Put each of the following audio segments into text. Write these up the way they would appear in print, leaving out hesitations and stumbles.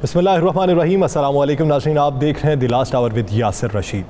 بسم اللہ الرحمن الرحیم. السلام علیکم ناظرین, آپ دیکھ رہے ہیں the last hour with Yasir Rashid.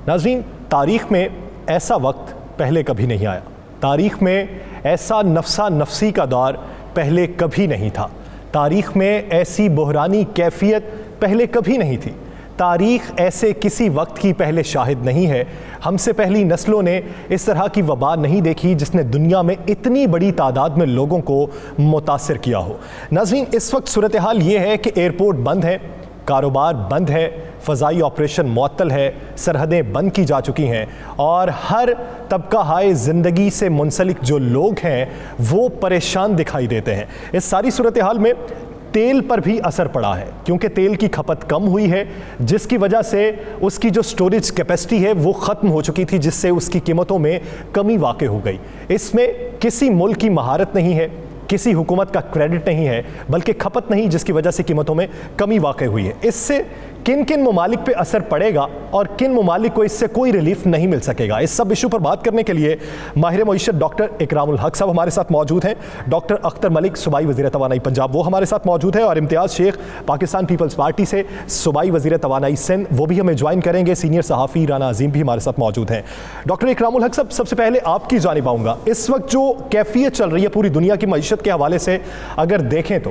ناظرین, تاریخ میں ایسا وقت پہلے کبھی نہیں آیا, تاریخ میں ایسا نفسا نفسی کا دور پہلے کبھی نہیں تھا, تاریخ میں ایسی بحرانی کیفیت پہلے کبھی نہیں تھی, تاریخ ایسے کسی وقت کی پہلے شاہد نہیں ہے. ہم سے پہلی نسلوں نے اس طرح کی وبا نہیں دیکھی جس نے دنیا میں اتنی بڑی تعداد میں لوگوں کو متاثر کیا ہو. ناظرین, اس وقت صورتحال یہ ہے کہ ایئرپورٹ بند ہے, کاروبار بند ہے, فضائی آپریشن معطل ہے, سرحدیں بند کی جا چکی ہیں اور ہر طبقہ ہائے زندگی سے منسلک جو لوگ ہیں وہ پریشان دکھائی دیتے ہیں. اس ساری صورتحال میں تیل پر بھی اثر پڑا ہے کیونکہ تیل کی کھپت کم ہوئی ہے, جس کی وجہ سے اس کی جو سٹوریج کیپیسٹی ہے وہ ختم ہو چکی تھی, جس سے اس کی قیمتوں میں کمی واقع ہو گئی. اس میں کسی ملک کی مہارت نہیں ہے, کسی حکومت کا کریڈٹ نہیں ہے, بلکہ کھپت نہیں جس کی وجہ سے قیمتوں میں کمی واقع ہوئی ہے. اس سے کن کن ممالک پہ اثر پڑے گا اور کن ممالک کو اس سے کوئی ریلیف نہیں مل سکے گا, اس سب ایشو پر بات کرنے کے لیے ماہر معیشت ڈاکٹر اکرام الحق صاحب ہمارے ساتھ موجود ہیں. ڈاکٹر اختر ملک صوبائی وزیر توانائی پنجاب وہ ہمارے ساتھ موجود ہے, اور امتیاز شیخ پاکستان پیپلز پارٹی سے صوبائی وزیر توانائی سندھ وہ بھی ہمیں جوائن کریں گے. سینئر صحافی رانا عظیم بھی ہمارے ساتھ موجود ہیں. ڈاکٹر اکرام الحق صاحب, سب سے پہلے آپ کی جانب آؤں گا. اس وقت جو کیفیت چل رہی ہے پوری دنیا کی معیشت کے حوالے سے اگر دیکھیں تو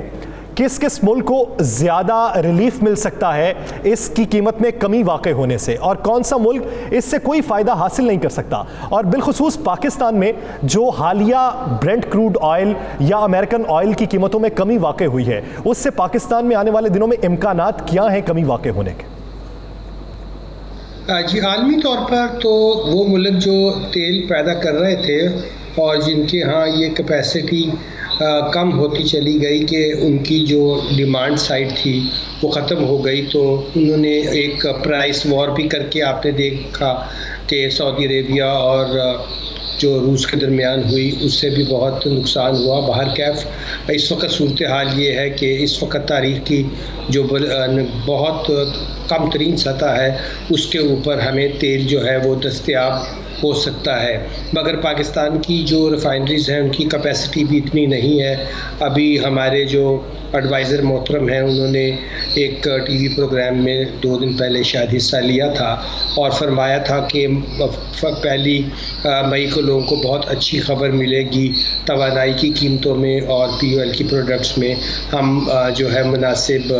کس کس ملک کو زیادہ ریلیف مل سکتا ہے اس کی قیمت میں کمی واقع ہونے سے, اور کون سا ملک اس سے کوئی فائدہ حاصل نہیں کر سکتا؟ اور بالخصوص پاکستان میں جو حالیہ برنٹ کروڈ آئل یا امریکن آئل کی قیمتوں میں کمی واقع ہوئی ہے, اس سے پاکستان میں آنے والے دنوں میں امکانات کیا ہیں کمی واقع ہونے کے؟ جی, عالمی طور پر تو وہ ملک جو تیل پیدا کر رہے تھے اور جن کے ہاں یہ کیپیسٹی کم ہوتی چلی گئی کہ ان کی جو ڈیمانڈ سائڈ تھی وہ ختم ہو گئی, تو انہوں نے ایک پرائس وار بھی کر کے آپ نے دیکھا کہ سعودی عربیہ اور جو روس کے درمیان ہوئی اس سے بھی بہت نقصان ہوا. بہرکیف اس وقت صورتحال یہ ہے کہ اس وقت تاریخ کی جو بہت کم ترین سطح ہے اس کے اوپر ہمیں تیل جو ہے وہ دستیاب ہو سکتا ہے, مگر پاکستان کی جو ریفائنریز ہیں ان کی کیپیسٹی بھی اتنی نہیں ہے. ابھی ہمارے جو ایڈوائزر محترم ہیں انہوں نے ایک ٹی وی پروگرام میں 2 دن پہلے شاید حصہ لیا تھا اور فرمایا تھا کہ پہلی مئی کو لوگوں کو بہت اچھی خبر ملے گی توانائی کی قیمتوں میں اور پی او ایل کی پروڈکٹس میں. ہم جو ہے مناسب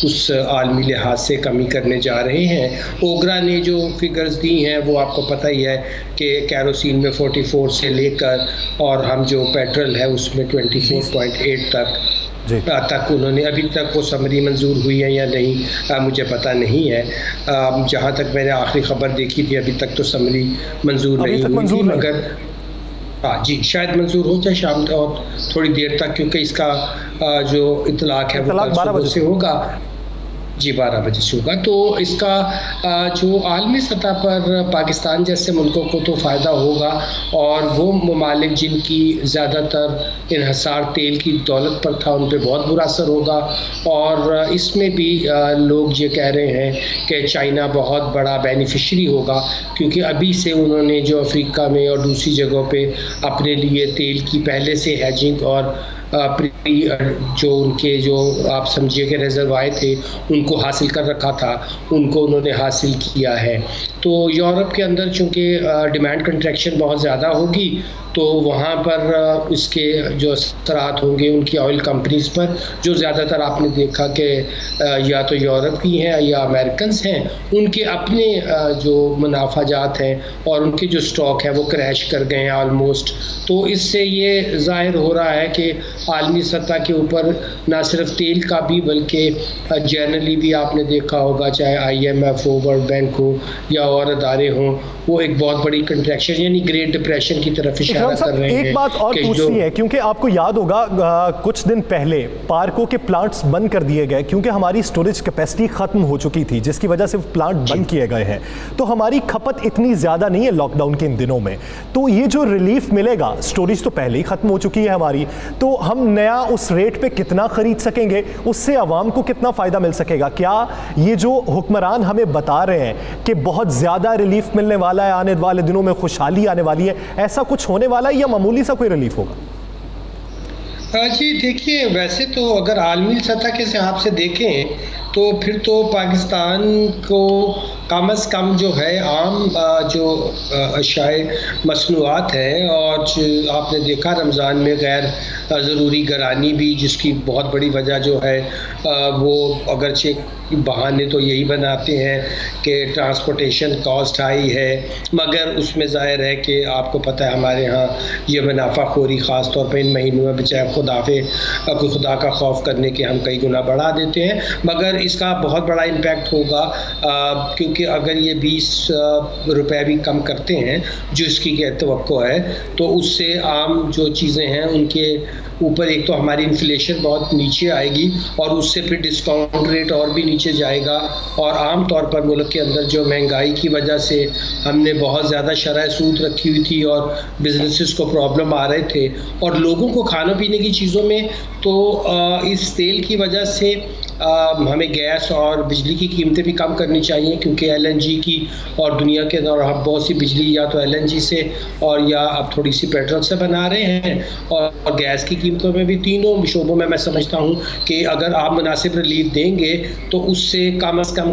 اس عالمی لحاظ سے کمی کرنے جا رہے ہیں. اوگرا نے جو فگرز دی ہیں وہ آپ کو پتہ ہی ہے کہ کیروسین میں 44 سے لے کر اور ہم جو پیٹرول ہے اس میں 24.8 تک انہوں نے ابھی تک وہ سمری منظور ہوئی ہے یا نہیں مجھے پتہ نہیں ہے. جہاں تک میں نے آخری خبر دیکھی تھی ابھی تک تو سمری منظور نہیں ہوئی تھی, مگر جی شاید منظور ہو جائے شام اور تھوڑی دیر تک, کیونکہ اس کا جو اطلاق ہے وہ 12 بجے سے ہوگا. جی 12 بجے سے ہوگا. تو اس کا جو عالمی سطح پر پاکستان جیسے ملکوں کو تو فائدہ ہوگا, اور وہ ممالک جن کی زیادہ تر انحصار تیل کی دولت پر تھا ان پہ بہت برا اثر ہوگا. اور اس میں بھی لوگ یہ کہہ رہے ہیں کہ چائنا بہت بڑا بینیفیشری ہوگا, کیونکہ ابھی سے انہوں نے جو افریقہ میں اور دوسری جگہوں پہ اپنے لیے تیل کی پہلے سے ہیجنگ اور جو ان کے جو آپ سمجھیے کہ ریزروائر تھے ان کو حاصل کر رکھا تھا, ان کو انہوں نے حاصل کیا ہے. تو یورپ کے اندر چونکہ ڈیمانڈ کنٹریکشن بہت زیادہ ہوگی تو وہاں پر اس کے جو اثرات ہوں گے ان کی آئل کمپنیز پر, جو زیادہ تر آپ نے دیکھا کہ یا تو یورپ کی ہیں یا امریکنز ہیں, ان کے اپنے جو منافع جات ہیں اور ان کے جو سٹاک ہے وہ کریش کر گئے ہیں آلموسٹ. تو اس سے یہ ظاہر ہو رہا ہے کہ عالمی سطح کے اوپر نہ صرف تیل کا بھی بلکہ جنرلی بھی آپ نے دیکھا ہوگا, چاہے IMF ہو, ورلڈ بینک ہو یا اور ادارے ہوں, وہ ایک بہت بڑی کنٹریکشن یعنی گریٹ ڈپریشن کی طرف اشارہ کر رہے ہیں. ایک بات اور پوچھنی ہے, کیونکہ آپ کو یاد ہوگا کچھ دن پہلے پارکو کے پلانٹس بند کر دیے گئے کیونکہ ہماری سٹوریج کیپیسٹی ختم ہو چکی تھی, جس کی وجہ سے پلانٹ بند کیے گئے ہیں. تو ہماری کھپت اتنی زیادہ نہیں ہے لاک ڈاؤن کے ان دنوں میں, تو یہ جو ریلیف ملے گا, سٹوریج تو پہلے ہی ختم ہو چکی ہے ہماری, تو ہم نیا اس ریٹ پہ کتنا خرید سکیں گے, اس سے عوام کو کتنا فائدہ مل سکے گا؟ کیا یہ جو حکمران ہمیں بتا رہے ہیں کہ بہت زیادہ ریلیف ملنے والا ہے, آنے والے دنوں میں خوشحالی آنے والی ہے, ایسا کچھ ہونے والا ہے یا معمولی سا کوئی ریلیف ہوگا؟ جی دیکھیے، ویسے تو اگر عالمی سطح کے حساب سے دیکھیں تو پھر تو پاکستان کو کم از کم جو ہے عام جو اشیاء مصنوعات ہیں، اور آپ نے دیکھا رمضان میں غیر ضروری گرانی بھی، جس کی بہت بڑی وجہ جو ہے وہ اگرچہ بہانے تو یہی بناتے ہیں کہ ٹرانسپورٹیشن کاسٹ ہائی ہے، مگر اس میں ظاہر ہے کہ آپ کو پتہ ہے ہمارے ہاں یہ منافع خوری خاص طور پہ ان مہینوں میں بچائے کوئی خدا کا خوف کرنے کے ہم کئی گنا بڑھا دیتے ہیں، مگر اس کا بہت بڑا امپیکٹ ہوگا کیونکہ اگر یہ 20 روپے بھی کم کرتے ہیں جو اس کی توقع ہے، تو اس سے عام جو چیزیں ہیں ان کے اوپر ایک تو ہماری انفلیشن بہت نیچے آئے گی، اور اس سے پھر ڈسکاؤنٹ ریٹ اور بھی نیچے جائے گا، اور عام طور پر ملک کے اندر جو مہنگائی کی وجہ سے ہم نے بہت زیادہ شرح سود رکھی ہوئی تھی اور بزنسز کو پرابلم آ رہے تھے، اور لوگوں کو کھانا پینے کی چیزوں میں تو اس تیل کی وجہ سے ہمیں گیس اور بجلی کی قیمتیں بھی کم کرنی چاہیے، کیونکہ ایل این جی کی اور دنیا کے اندر اب بہت سی بجلی یا تو ایل این جی سے اور یا اب تھوڑی سی پیٹرول سے بنا رہے ہیں، اور گیس کی قیمتوں میں بھی تینوں شعبوں میں سمجھتا ہوں کہ اگر آپ مناسب ریلیف دیں گے تو اس سے کم از کم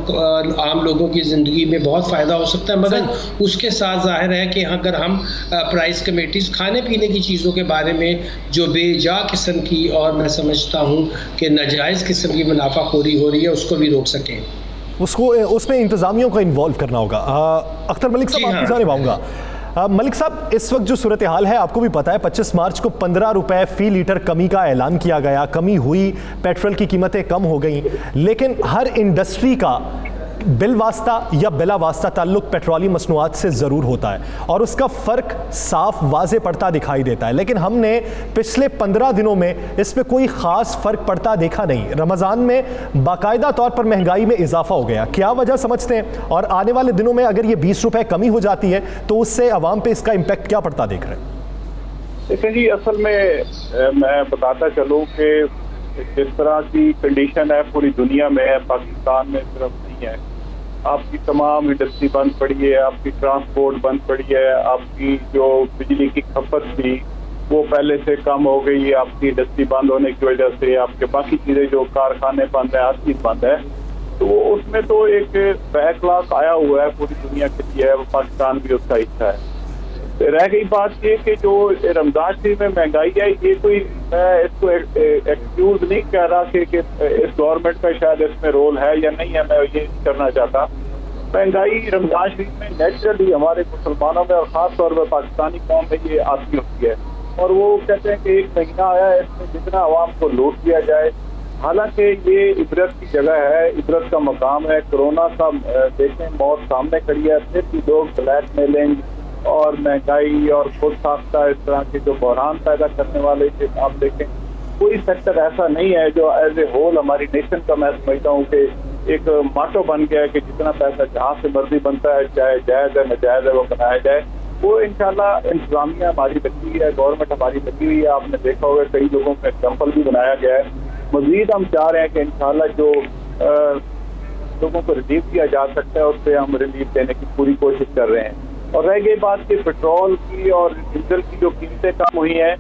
عام لوگوں کی زندگی میں بہت فائدہ ہو سکتا ہے، مگر اس کے ساتھ ظاہر ہے کہ اگر ہم پرائز کمیٹیز کھانے پینے کی چیزوں کے بارے میں جو بے جا قسم کی اور میں سمجھتا ہوں کہ ناجائز قسم کی منافع خوری ہو رہی ہے اس کو بھی روک سکیں، اس میں انتظامیوں کو انوالو کرنا ہوگا۔ اختر ملک صاحب آپ کی جانب آؤں گا۔ ملک صاحب، اس وقت جو صورتحال ہے آپ کو بھی پتا ہے، 25 مارچ کو 15 روپے فی لیٹر کمی کا اعلان کیا گیا، کمی ہوئی، پیٹرول کی قیمتیں کم ہو گئیں، لیکن ہر انڈسٹری کا بل واسطہ یا بلا واسطہ تعلق پیٹرولی مصنوعات سے ضرور ہوتا ہے، اور اس کا فرق صاف واضح پڑتا دکھائی دیتا ہے، لیکن ہم نے پچھلے 15 دنوں میں اس میں کوئی خاص فرق پڑتا دیکھا نہیں۔ رمضان میں باقاعدہ طور پر مہنگائی میں اضافہ ہو گیا، کیا وجہ سمجھتے ہیں؟ اور آنے والے دنوں میں اگر یہ 20 روپے کمی ہو جاتی ہے تو اس سے عوام پہ اس کا امپیکٹ کیا پڑتا دیکھ رہے ہیں؟ دیکھیں جی، اصل میں بتاتا چلوں کہ جس طرح کی کنڈیشن ہے پوری دنیا میں ہے، پاکستان میں صرف نہیں ہے، آپ کی تمام انڈسٹری بند پڑی ہے، آپ کی ٹرانسپورٹ بند پڑی ہے، آپ کی جو بجلی کی کھپت تھی وہ پہلے سے کم ہو گئی ہے، آپ کی انڈسٹری بند ہونے کی وجہ سے آپ کے باقی چیزیں جو کارخانے بند ہیں، ہر چیز بند ہے، تو اس میں تو ایک بیک لاس آیا ہوا ہے پوری دنیا کے لیے، پاکستان بھی اس کا حصہ ہے۔ رہ گئی بات یہ کہ جو رمضان شریف میں مہنگائی ہے، یہ کوئی میں اس کو ایکسکیوز نہیں کہہ رہا کہ اس گورنمنٹ کا شاید اس میں رول ہے یا نہیں ہے، میں یہ نہیں کرنا چاہتا۔ مہنگائی رمضان شریف میں نیچرلی ہمارے مسلمانوں میں اور خاص طور پر پاکستانی قوم میں یہ آتی ہوتی ہے، اور وہ کہتے ہیں کہ ایک مہینہ آیا ہے، اس میں جتنا عوام کو لوٹ دیا جائے، حالانکہ یہ عبرت کی جگہ ہے، عبرت کا مقام ہے۔ کورونا کا دیکھیں موت سامنے کھڑی ہے، پھر بھی لوگ بلیک میلنگ اور مہنگائی اور خود ساختہ اس طرح کے جو بحران پیدا کرنے والے آپ دیکھیں، کوئی سیکٹر ایسا نہیں ہے جو ایز اے ہول ہماری نیشن کا میں سمجھتا ہوں کہ ایک ماٹو بن گیا ہے کہ جتنا پیسہ جہاں سے مرضی بنتا ہے، چاہے جائز ہے ناجائز ہے، وہ بنایا جائے۔ وہ انشاءاللہ انتظامیہ ہماری لگی ہوئی ہے، گورنمنٹ ہماری لگی ہوئی ہے، آپ نے دیکھا ہوگا کئی لوگوں کا ایگزامپل بھی بنایا گیا ہے۔ مزید ہم چاہ رہے ہیں کہ انشاءاللہ جو لوگوں کو ریلیف دیا جا سکتا ہے اس سے ہم ریلیف دینے کی پوری کوشش کر رہے ہیں۔ اور رہ گئی بات کہ پیٹرول کی اور ڈیزل کی جو قیمتیں کم ہوئی ہیں،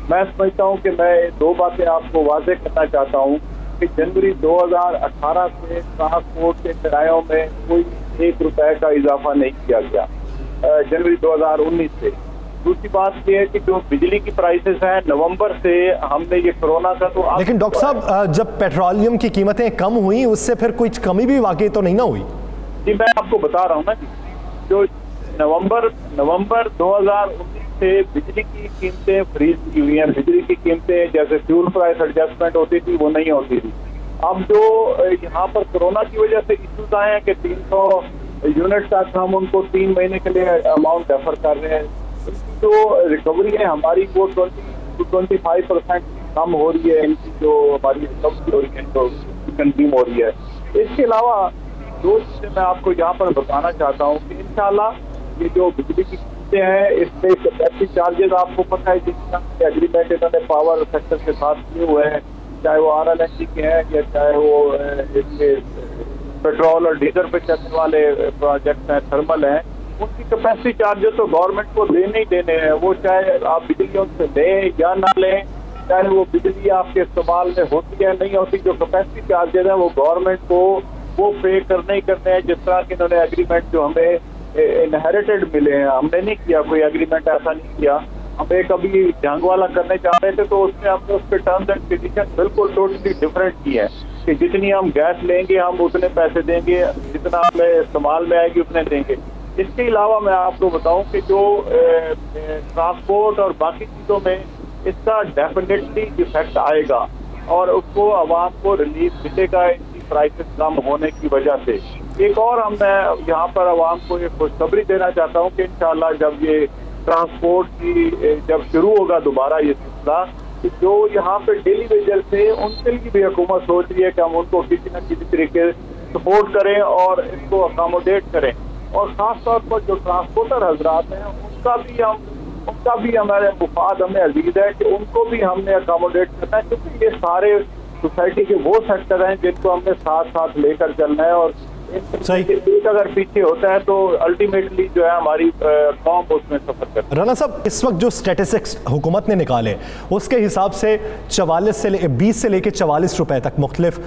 میں سمجھتا ہوں کہ میں دو باتیں آپ کو واضح کرنا چاہتا ہوں کہ جنوری 2018 سے ٹرانسپورٹ کے کرایوں میں کوئی 1 روپے کا اضافہ نہیں کیا گیا، جنوری 2019 سے۔ دوسری بات یہ ہے کہ جو بجلی کی پرائسز ہیں، نومبر سے ہم نے یہ کورونا کا تو لیکن ڈاکٹر صاحب جب پیٹرولیم کی قیمتیں کم ہوئیں اس سے پھر کوئی کمی بھی واقع تو نہیں نہ ہوئی؟ جی میں آپ کو بتا رہا ہوں نا جی، جو نومبر 2019 سے بجلی کی قیمتیں فریز کی ہوئی ہیں، بجلی کی قیمتیں جیسے فیول پرائس ایڈجسٹمنٹ ہوتی تھی وہ نہیں ہوتی تھی۔ اب جو یہاں پر کورونا کی وجہ سے ایشوز آئے ہیں کہ 300 یونٹ تک ہم ان کو 3 مہینے کے لیے اماؤنٹ ڈیفر کر رہے ہیں، ان کی جو ریکوری ہے ہماری وہ 20-25% کم ہو رہی ہے، ان کی جو ہماری ریکوری ہو رہی ہے جو کنزیوم ہو رہی ہے۔ اس کے علاوہ دو چیزیں میں آپ کو یہاں پر بتانا چاہتا ہوں کہ انشاءاللہ یہ جو بجلی کی قیمتیں ہیں اس پہ کیپیسٹی چارجز آپ کو پتہ ہے جس طرح کے ایگریمنٹ انہوں نے پاور سیکٹر کے ساتھ کیے ہوئے ہیں، چاہے وہ RLNG کے ہیں یا چاہے وہ پیٹرول اور ڈیزل پہ چلنے والے پروجیکٹ ہیں، تھرمل ہیں، ان کی کیپیسٹی چارجز تو گورنمنٹ کو دینے ہی دینے ہیں، وہ چاہے آپ بجلی ان سے لیں یا نہ لیں، چاہے وہ بجلی آپ کے استعمال میں ہوتی ہے نہیں ہوتی، جو کیپیسٹی چارجز ہیں وہ گورنمنٹ کو وہ پے کرنے ہی کرنے ہیں، جس طرح کہ انہوں نے ایگریمنٹ جو ہمیں انہیریٹڈ ملے ہیں، ہم نے نہیں کیا کوئی ایگریمنٹ ایسا نہیں کیا، ہم ایک ابھی جنگ والا کرنے چاہ رہے تھے تو اس میں ہم نے اس کے ٹرمز اینڈ کنڈیشن بالکل ٹوٹلی ڈفرینٹ کی ہے کہ جتنی ہم گیس لیں گے ہم اتنے پیسے دیں گے، جتنا ہمیں استعمال میں آئے گی اتنے دیں گے۔ اس کے علاوہ میں آپ کو بتاؤں کہ جو ٹرانسپورٹ اور باقی چیزوں میں اس کا ڈیفینیٹلی افیکٹ آئے گا اور اس کو عوام کو ریلیف ملے گا ان کی پرائسز کم ہونے کی وجہ سے۔ ایک اور میں یہاں پر عوام کو یہ خوشخبری دینا چاہتا ہوں کہ انشاءاللہ جب یہ ٹرانسپورٹ کی جب شروع ہوگا دوبارہ یہ سلسلہ، کہ جو یہاں پہ ڈیلی ویجر سے ان کے لیے بھی حکومت سوچ رہی ہے کہ ہم ان کو کسی نہ کسی طریقے سپورٹ کریں اور ان کو اکاموڈیٹ کریں، اور خاص طور پر جو ٹرانسپورٹر حضرات ہیں ان کا بھی ہمارے مفاد ہمیں عزیز ہے کہ ان کو بھی ہم نے اکاموڈیٹ کرنا ہے، کیونکہ یہ سارے سوسائٹی کے وہ سیکٹر ہیں جن کو ہم نے ساتھ ساتھ لے کر چلنا ہے، اور ایک اگر پیچھے ہوتا ہے تو الٹیمیٹلی جو ہے ہماری قوم اس میں سفر کرتی ہے۔ رانا صاحب، اس وقت جو اسٹیٹسٹکس حکومت نے نکالے اس کے حساب سے 20 سے لے کے 44 روپے تک مختلف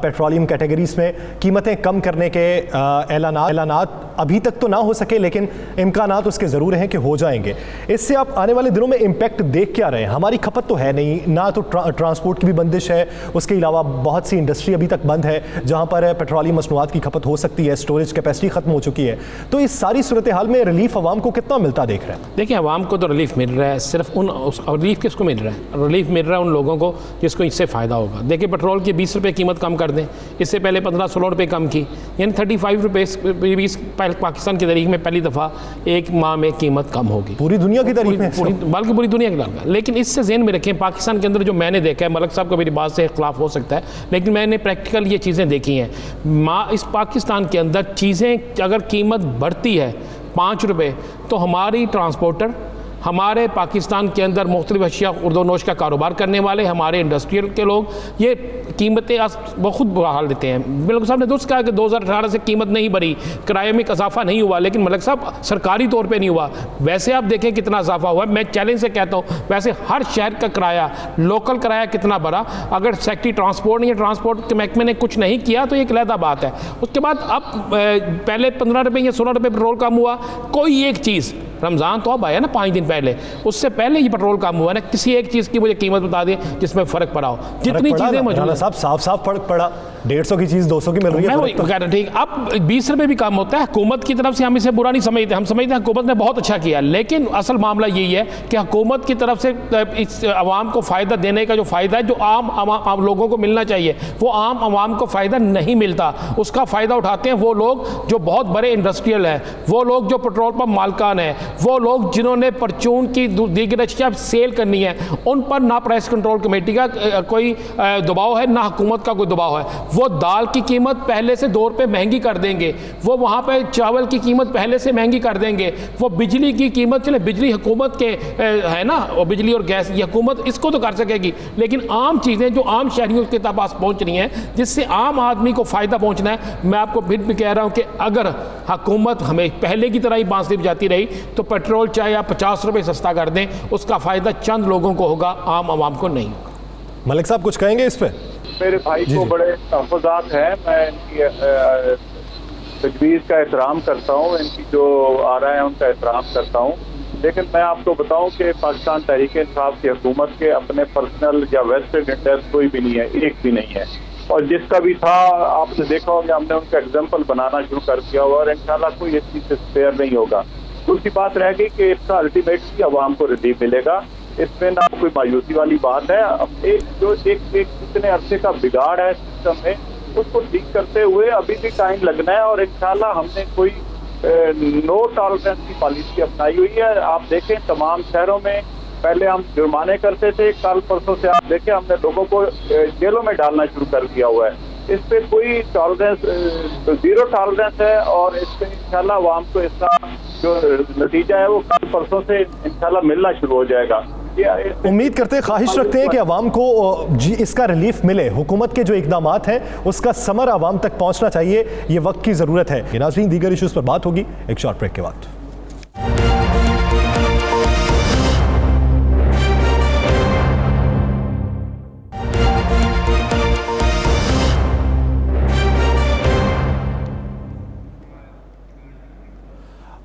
پیٹرولیم کیٹیگریز میں قیمتیں کم کرنے کے اعلانات ابھی تک تو نہ ہو سکے، لیکن امکانات اس کے ضرور ہیں کہ ہو جائیں گے۔ اس سے آپ آنے والے دنوں میں امپیکٹ دیکھ کیا رہے ہیں؟ ہماری کھپت تو ہے نہیں، نہ تو ٹرانسپورٹ کی بھی بندش ہے، اس کے علاوہ بہت سی انڈسٹری ابھی تک بند ہے جہاں پر پیٹرولیم مصنوعات کی کھپت ہو سکتی ہے، سٹوریج کیپیسٹی ختم ہو چکی ہے، تو اس ساری صورتحال میں ریلیف عوام کو کتنا ملتا دیکھ رہے ہیں؟ دیکھیں، عوام کو تو ریلیف مل رہا ہے، صرف ریلیف کس کو مل رہا ہے؟ ریلیف مل رہا ہے ان لوگوں کو جس کو اس سے فائدہ ہوگا۔ دیکھیں، پیٹرول کی 20 روپے قیمت کم کر دیں، اس سے پہلے 15-16 روپے کم کی، یعنی 35 روپے پاکستان کی تاریخ میں پہلی دفعہ ایک ماہ میں قیمت کم ہوگی، پوری دنیا کی تاریخ میں، بلکہ پوری دنیا کی تاریخ میں۔ لیکن اس سے ذہن میں رکھیں، پاکستان کے اندر جو میں نے دیکھا ہے، ملک صاحب کو میری بات سے اختلاف ہو سکتا ہے، لیکن میں نے پریکٹیکل یہ چیزیں دیکھی ہیں۔ اس پاکستان کے اندر چیزیں اگر قیمت بڑھتی ہے 5 روپے تو ہماری ٹرانسپورٹر، ہمارے پاکستان کے اندر مختلف اشیاء خرد و نوش کا کاروبار کرنے والے، ہمارے انڈسٹریل کے لوگ، یہ قیمتیں بخود برا حال دیتے ہیں۔ ملک صاحب نے درست کہا کہ 2018 سے قیمت نہیں بڑھی، کرائے میں اضافہ نہیں ہوا، لیکن ملک صاحب سرکاری طور پہ نہیں ہوا، ویسے آپ دیکھیں کتنا اضافہ ہوا ہے۔ میں چیلنج سے کہتا ہوں، ویسے ہر شہر کا کرایہ، لوکل کرایہ کتنا بڑھا، اگر سیکٹری ٹرانسپورٹ یا ٹرانسپورٹ کے محکمے نے کچھ نہیں کیا تو یہ ایک علیحدہ بات ہے۔ اس کے بعد اب پہلے 15 روپے یا 16 روپے پیٹرول کم ہوا، کوئی ایک چیز، رمضان تو اب آیا نا 5 دن پہلے، اس سے پہلے یہ پیٹرول کم ہوا نا، کسی ایک چیز کی مجھے قیمت بتا دیں جس میں فرق پڑا ہو۔ جتنی چیزیں موجود ہیں صاف فرق پڑا، 150 کی چیز 200 کی مل رہی ہے، ٹھیک، اب 20 روپے بھی کم ہوتا ہے۔ حکومت کی طرف سے ہم اسے برا نہیں سمجھتے، ہم سمجھتے ہیں حکومت نے بہت اچھا کیا، لیکن اصل معاملہ یہی ہے کہ حکومت کی طرف سے اس عوام کو فائدہ دینے کا جو فائدہ ہے، جو عام لوگوں کو ملنا چاہیے، وہ عام عوام کو فائدہ نہیں ملتا۔ اس کا فائدہ اٹھاتے ہیں وہ لوگ جو بہت بڑے انڈسٹریل ہیں، وہ لوگ جو پیٹرول پمپ مالکان ہیں، وہ لوگ جنہوں نے پرچون کی دیگر اشیاء سیل کرنی ہے، ان پر نہ پرائس کنٹرول کمیٹی کا کوئی دباؤ ہے، نہ حکومت کا کوئی دباؤ ہے۔ وہ دال کی قیمت پہلے سے 2 روپے مہنگی کر دیں گے، وہ وہاں پہ چاول کی قیمت پہلے سے مہنگی کر دیں گے، وہ بجلی کی قیمت، چلے بجلی حکومت کے ہے نا، اور بجلی اور گیس یہ حکومت اس کو تو کر سکے گی، لیکن عام چیزیں جو عام شہریوں کے پاس پہنچ رہی ہیں، جس سے عام آدمی کو فائدہ پہنچنا ہے، میں آپ کو پھر بھی کہہ رہا ہوں کہ اگر حکومت ہمیں پہلے کی طرح ہی بانسری بجاتی رہی تو پیٹرول چاہے آپ 50 روپے سستا کر دیں، اس کا فائدہ چند لوگوں کو ہوگا، عام عوام کو نہیں ہوگا۔ ملک صاحب کچھ کہیں گے اس پہ؟ میرے بھائی کو بڑے تحفظات ہیں، میں ان کی تجویز کا احترام کرتا ہوں، ان کی جو آرائیں ہیں ان کا احترام کرتا ہوں، لیکن میں آپ کو بتاؤں کہ پاکستان تحریک انصاف کی حکومت کے اپنے پرسنل یا ویسٹڈ انٹرسٹ کوئی بھی نہیں ہے، ایک بھی نہیں ہے، اور جس کا بھی تھا آپ نے دیکھا ہوگا، ہم نے ان کا ایگزامپل بنانا شروع کر دیا ہوا، اور انشاءاللہ کوئی اس چیز سے اسپیئر نہیں ہوگا۔ دوسری بات رہ گئی کہ اس کا الٹیمیٹلی عوام کو ریلیف ملے گا، اس میں نہ کوئی مایوسی والی بات ہے۔ اب ایک کتنے عرصے کا بگاڑ ہے سسٹم میں، اس کو ٹھیک کرتے ہوئے ابھی بھی ٹائم لگنا ہے، اور انشاءاللہ ہم نے کوئی نو ٹالرنس کی پالیسی اپنائی ہوئی ہے۔ آپ دیکھیں تمام شہروں میں پہلے ہم جرمانے کرتے تھے، کل پرسوں سے آپ دیکھیں ہم نے لوگوں کو جیلوں میں ڈالنا شروع کر دیا ہوا ہے۔ اس پہ کوئی ٹالرنس، 0 ٹالرنس ہے، اور اس پہ انشاءاللہ عوام کو اس کا جو نتیجہ ہے وہ کل پرسوں سے انشاءاللہ ملنا شروع ہو جائے گا۔ امید کرتے ہیں، خواہش رکھتے ہیں کہ عوام کو اس کا ریلیف ملے، حکومت کے جو اقدامات ہیں اس کا ثمر عوام تک پہنچنا چاہیے، یہ وقت کی ضرورت ہے۔ ناظرین، دیگر ایشوز پر بات ہوگی ایک شارٹ بریک کے بعد۔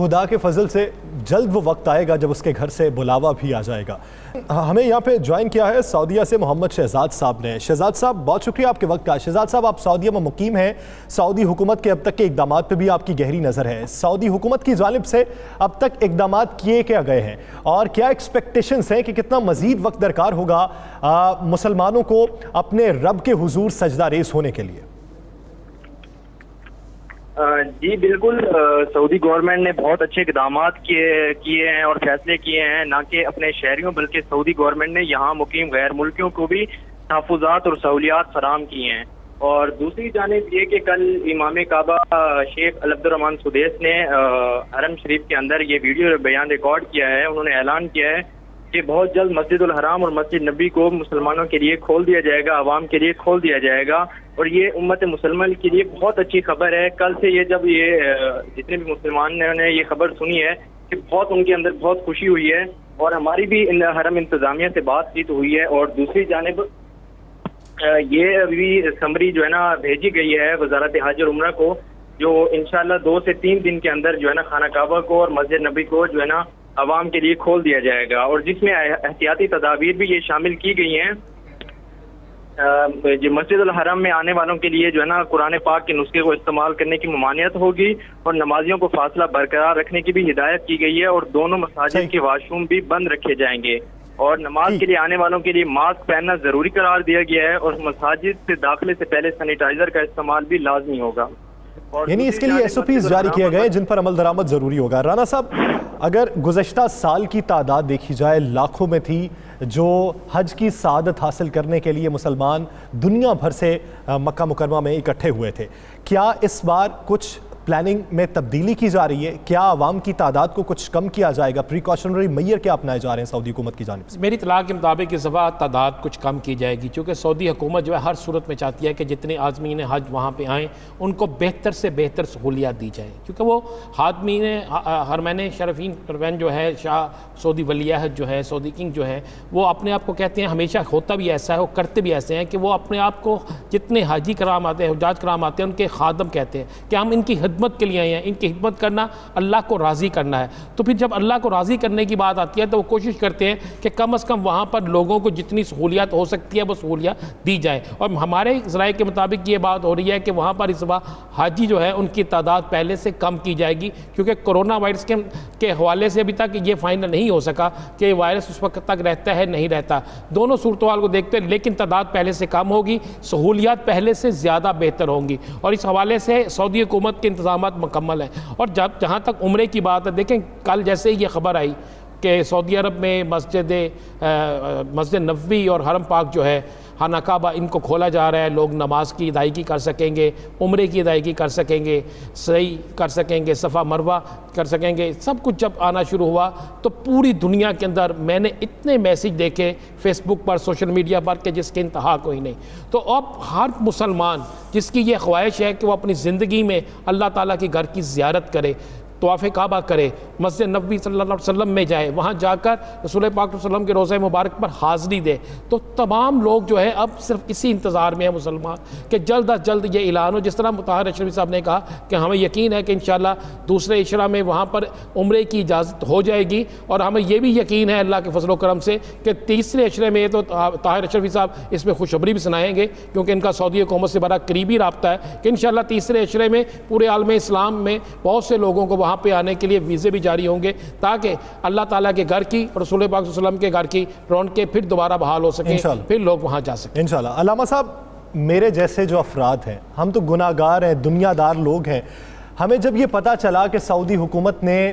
خدا کے فضل سے جلد وہ وقت آئے گا جب اس کے گھر سے بلاوا بھی آ جائے گا. ہمیں یہاں پہ جوائن کیا ہے سعودیہ سے محمد شہزاد صاحب نے. شہزاد صاحب بہت شکریہ آپ کے وقت کا. شہزاد صاحب آپ سعودیہ میں مقیم ہیں, سعودی حکومت کے اب تک کے اقدامات پہ بھی آپ کی گہری نظر ہے. سعودی حکومت کی جانب سے اب تک اقدامات کیے کیا گئے ہیں اور کیا ایکسپیکٹیشنز ہیں کہ کتنا مزید وقت درکار ہوگا مسلمانوں کو اپنے رب کے حضور سجدہ ریز ہونے کے لیے؟ جی بالکل, سعودی گورنمنٹ نے بہت اچھے اقدامات کیے ہیں اور فیصلے کیے ہیں, نہ کہ اپنے شہریوں بلکہ سعودی گورنمنٹ نے یہاں مقیم غیر ملکیوں کو بھی تحفظات اور سہولیات فراہم کی ہیں. اور دوسری جانب یہ کہ کل امام کعبہ شیخ عبد الرحمن سدیس نے حرم شریف کے اندر یہ ویڈیو بیان ریکارڈ کیا ہے. انہوں نے اعلان کیا ہے کہ بہت جلد مسجد الحرام اور مسجد نبی کو مسلمانوں کے لیے کھول دیا جائے گا, عوام کے لیے کھول دیا جائے گا, اور یہ امت مسلمان کے لیے بہت اچھی خبر ہے. کل سے یہ جب یہ جتنے بھی مسلمان نے یہ خبر سنی ہے کہ بہت ان کے اندر بہت خوشی ہوئی ہے, اور ہماری بھی حرم انتظامیہ سے بات چیت ہوئی ہے. اور دوسری جانب یہ ابھی سمری جو ہے نا بھیجی گئی ہے وزارت حج اور عمرہ کو, جو انشاءاللہ 2 سے 3 دن کے اندر جو ہے نا خانہ کعبہ کو اور مسجد نبی کو جو ہے نا عوام کے لیے کھول دیا جائے گا, اور جس میں احتیاطی تدابیر بھی یہ شامل کی گئی ہیں. جو مسجد الحرم میں آنے والوں کے لیے جو ہے نا قرآن پاک کے نسخے کو استعمال کرنے کی ممانعت ہوگی, اور نمازیوں کو فاصلہ برقرار رکھنے کی بھی ہدایت کی گئی ہے, اور دونوں مساجد کے واش روم بھی بند رکھے جائیں گے, اور نماز کے لیے آنے والوں کے لیے ماسک پہننا ضروری قرار دیا گیا ہے, اور مساجد سے داخلے سے پہلے سینیٹائزر کا استعمال بھی لازمی ہوگا. یعنی اس کے لیے ایس او پیز جاری کیے گئے جن پر عمل درآمد ضروری ہوگا. رانا صاحب, اگر گزشتہ سال کی تعداد دیکھی جائے لاکھوں میں تھی جو حج کی سعادت حاصل کرنے کے لیے مسلمان دنیا بھر سے مکہ مکرمہ میں اکٹھے ہوئے تھے, کیا اس بار کچھ پلاننگ میں تبدیلی کی جا رہی ہے؟ کیا عوام کی تعداد کو کچھ کم کیا جائے گا؟ پریکاشنری میئر کیا اپنائے جا رہے ہیں سعودی حکومت کی جانب سے؟ میری اطلاع کے مطابق اس دفعہ تعداد کچھ کم کی جائے گی, کیونکہ سعودی حکومت جو ہے ہر صورت میں چاہتی ہے کہ جتنے عازمین حج وہاں پہ آئیں ان کو بہتر سے بہتر سہولیات دی جائیں, کیونکہ وہ حاکمین حرمین شریفین جو ہے شاہ سعودی ولی عہد جو ہے سعودی کنگ جو ہے وہ اپنے آپ کو کہتے ہیں, ہمیشہ ہوتا بھی ایسا ہے, وہ کرتے بھی ایسے ہیں کہ وہ اپنے آپ کو جتنے حاجی کرام آتے ہیں حجاج کرام آتے ہیں ان کے خادم کہتے ہیں کہ ہم ان کی خدمت کے لیے آئے ہیں, ان کی خدمت کرنا اللہ کو راضی کرنا ہے. تو پھر جب اللہ کو راضی کرنے کی بات آتی ہے تو وہ کوشش کرتے ہیں کہ کم از کم وہاں پر لوگوں کو جتنی سہولیات ہو سکتی ہے وہ سہولیات دی جائیں, اور ہمارے ذرائع کے مطابق یہ بات ہو رہی ہے کہ وہاں پر اس بار حاجی جو ہے ان کی تعداد پہلے سے کم کی جائے گی, کیونکہ کرونا وائرس کے حوالے سے ابھی تک یہ فائنل نہیں ہو سکا کہ یہ وائرس اس وقت تک رہتا ہے نہیں رہتا. دونوں صورتحال کو دیکھتے ہیں, لیکن تعداد پہلے سے کم ہوگی, سہولیات پہلے سے زیادہ بہتر ہوں گی, اور اس حوالے سے سعودی حکومت کے انتظامات مکمل ہیں. اور جہاں تک عمرے کی بات ہے, دیکھیں کل جیسے یہ خبر آئی کہ سعودی عرب میں مسجد نبوی اور حرم پاک جو ہے خانہ کعبہ ان کو کھولا جا رہا ہے, لوگ نماز کی ادائیگی کر سکیں گے, عمرے کی ادائیگی کر سکیں گے, سعی کر سکیں گے, صفا مروہ کر سکیں گے. سب کچھ جب آنا شروع ہوا تو پوری دنیا کے اندر میں نے اتنے میسیج دیکھے فیس بک پر, سوشل میڈیا پر, کہ جس کے انتہا کوئی نہیں. تو اب ہر مسلمان جس کی یہ خواہش ہے کہ وہ اپنی زندگی میں اللہ تعالیٰ کے گھر کی زیارت کرے, طواف کعبہ کرے, مسجد نبوی صلی اللہ علیہ وسلم میں جائے, وہاں جا کر رسول پاک صلی اللہ علیہ وسلم کے روضہ مبارک پر حاضری دے, تو تمام لوگ جو ہے اب صرف اسی انتظار میں ہیں مسلمان کہ جلد از جلد یہ اعلان ہو. جس طرح طاہر اشرفی صاحب نے کہا کہ ہمیں یقین ہے کہ انشاءاللہ دوسرے عشرہ میں وہاں پر عمرے کی اجازت ہو جائے گی, اور ہمیں یہ بھی یقین ہے اللہ کے فضل و کرم سے کہ تیسرے عشرے میں تو طاہر اشرفی صاحب اس میں خوشخبری بھی سنائیں گے, کیونکہ ان کا سعودی حکومت سے بڑا قریبی رابطہ ہے کہ انشاءاللہ تیسرے عشرے میں پورے عالم اسلام میں بہت سے لوگوں کو وہاں پہ آنے کے لیے ویزے بھی جاری ہوں گے, تاکہ اللہ تعالیٰ کے گھر کی اور رسول پاک صلی اللہ علیہ وسلم کے گھر کی رونقیں پھر دوبارہ بحال ہو سکیں, پھر لوگ وہاں جا سکیں انشاءاللہ. علامہ صاحب, میرے جیسے جو افراد ہیں, ہم تو گناہ گار ہیں, دنیا دار لوگ ہیں, ہمیں جب یہ پتہ چلا کہ سعودی حکومت نے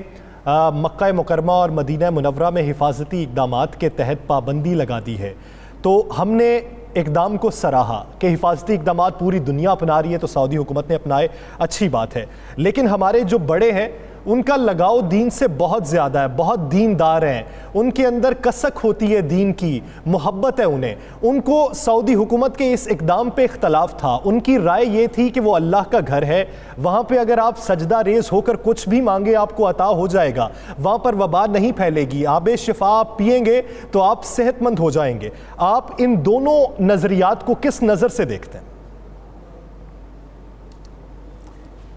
مکہ مکرمہ اور مدینہ منورہ میں حفاظتی اقدامات کے تحت پابندی لگا دی ہے, تو ہم نے اقدام کو سراہا کہ حفاظتی اقدامات پوری دنیا اپنا رہی ہے, تو سعودی حکومت نے اپنائے, اچھی بات ہے. لیکن ہمارے جو بڑے ہیں ان کا لگاؤ دین سے بہت زیادہ ہے, بہت دیندار ہیں, ان کے اندر کسک ہوتی ہے دین کی, محبت ہے انہیں. ان کو سعودی حکومت کے اس اقدام پہ اختلاف تھا, ان کی رائے یہ تھی کہ وہ اللہ کا گھر ہے, وہاں پہ اگر آپ سجدہ ریز ہو کر کچھ بھی مانگے آپ کو عطا ہو جائے گا, وہاں پر وبا نہیں پھیلے گی, آب شفا آپ پئیں گے تو آپ صحت مند ہو جائیں گے. آپ ان دونوں نظریات کو کس نظر سے دیکھتے ہیں؟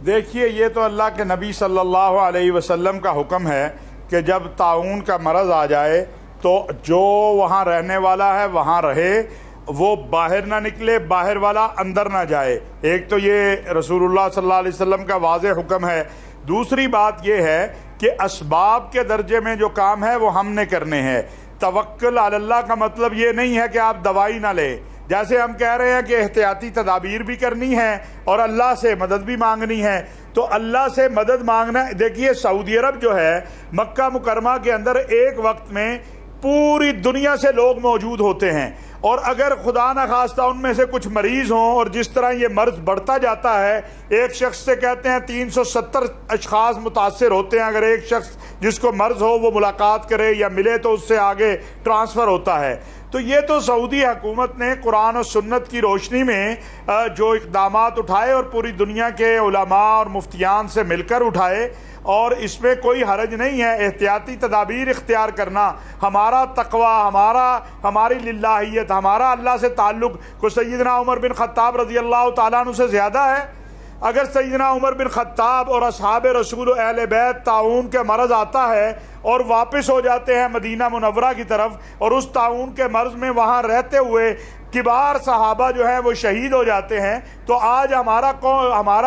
دیکھیے یہ تو اللہ کے نبی صلی اللہ علیہ وسلم کا حکم ہے کہ جب طاعون کا مرض آ جائے تو جو وہاں رہنے والا ہے وہاں رہے، وہ باہر نہ نکلے، باہر والا اندر نہ جائے۔ ایک تو یہ رسول اللہ صلی اللہ علیہ وسلم کا واضح حکم ہے۔ دوسری بات یہ ہے کہ اسباب کے درجے میں جو کام ہے وہ ہم نے کرنے ہیں۔ توکل علی اللہ کا مطلب یہ نہیں ہے کہ آپ دوائی نہ لیں، جیسے ہم کہہ رہے ہیں کہ احتیاطی تدابیر بھی کرنی ہے اور اللہ سے مدد بھی مانگنی ہے، تو اللہ سے مدد مانگنا۔ دیکھیے سعودی عرب جو ہے، مکہ مکرمہ کے اندر ایک وقت میں پوری دنیا سے لوگ موجود ہوتے ہیں، اور اگر خدا نخواستہ ان میں سے کچھ مریض ہوں، اور جس طرح یہ مرض بڑھتا جاتا ہے، ایک شخص سے کہتے ہیں 370 اشخاص متاثر ہوتے ہیں، اگر ایک شخص جس کو مرض ہو وہ ملاقات کرے یا ملے تو اس سے آگے ٹرانسفر ہوتا ہے۔ تو یہ تو سعودی حکومت نے قرآن و سنت کی روشنی میں جو اقدامات اٹھائے اور پوری دنیا کے علماء اور مفتیان سے مل کر اٹھائے، اور اس میں کوئی حرج نہیں ہے احتیاطی تدابیر اختیار کرنا۔ ہمارا تقوی، ہماری للہیت، ہمارا اللہ سے تعلق کو سیدنا عمر بن خطاب رضی اللہ تعالیٰ عنہ سے زیادہ ہے؟ اگر سیدنا عمر بن خطاب اور اصحاب رسول و اہل بیت طاعون کے مرض آتا ہے اور واپس ہو جاتے ہیں مدینہ منورہ کی طرف، اور اس طاعون کے مرض میں وہاں رہتے ہوئے کبار صحابہ جو ہیں وہ شہید ہو جاتے ہیں، تو آج ہمارا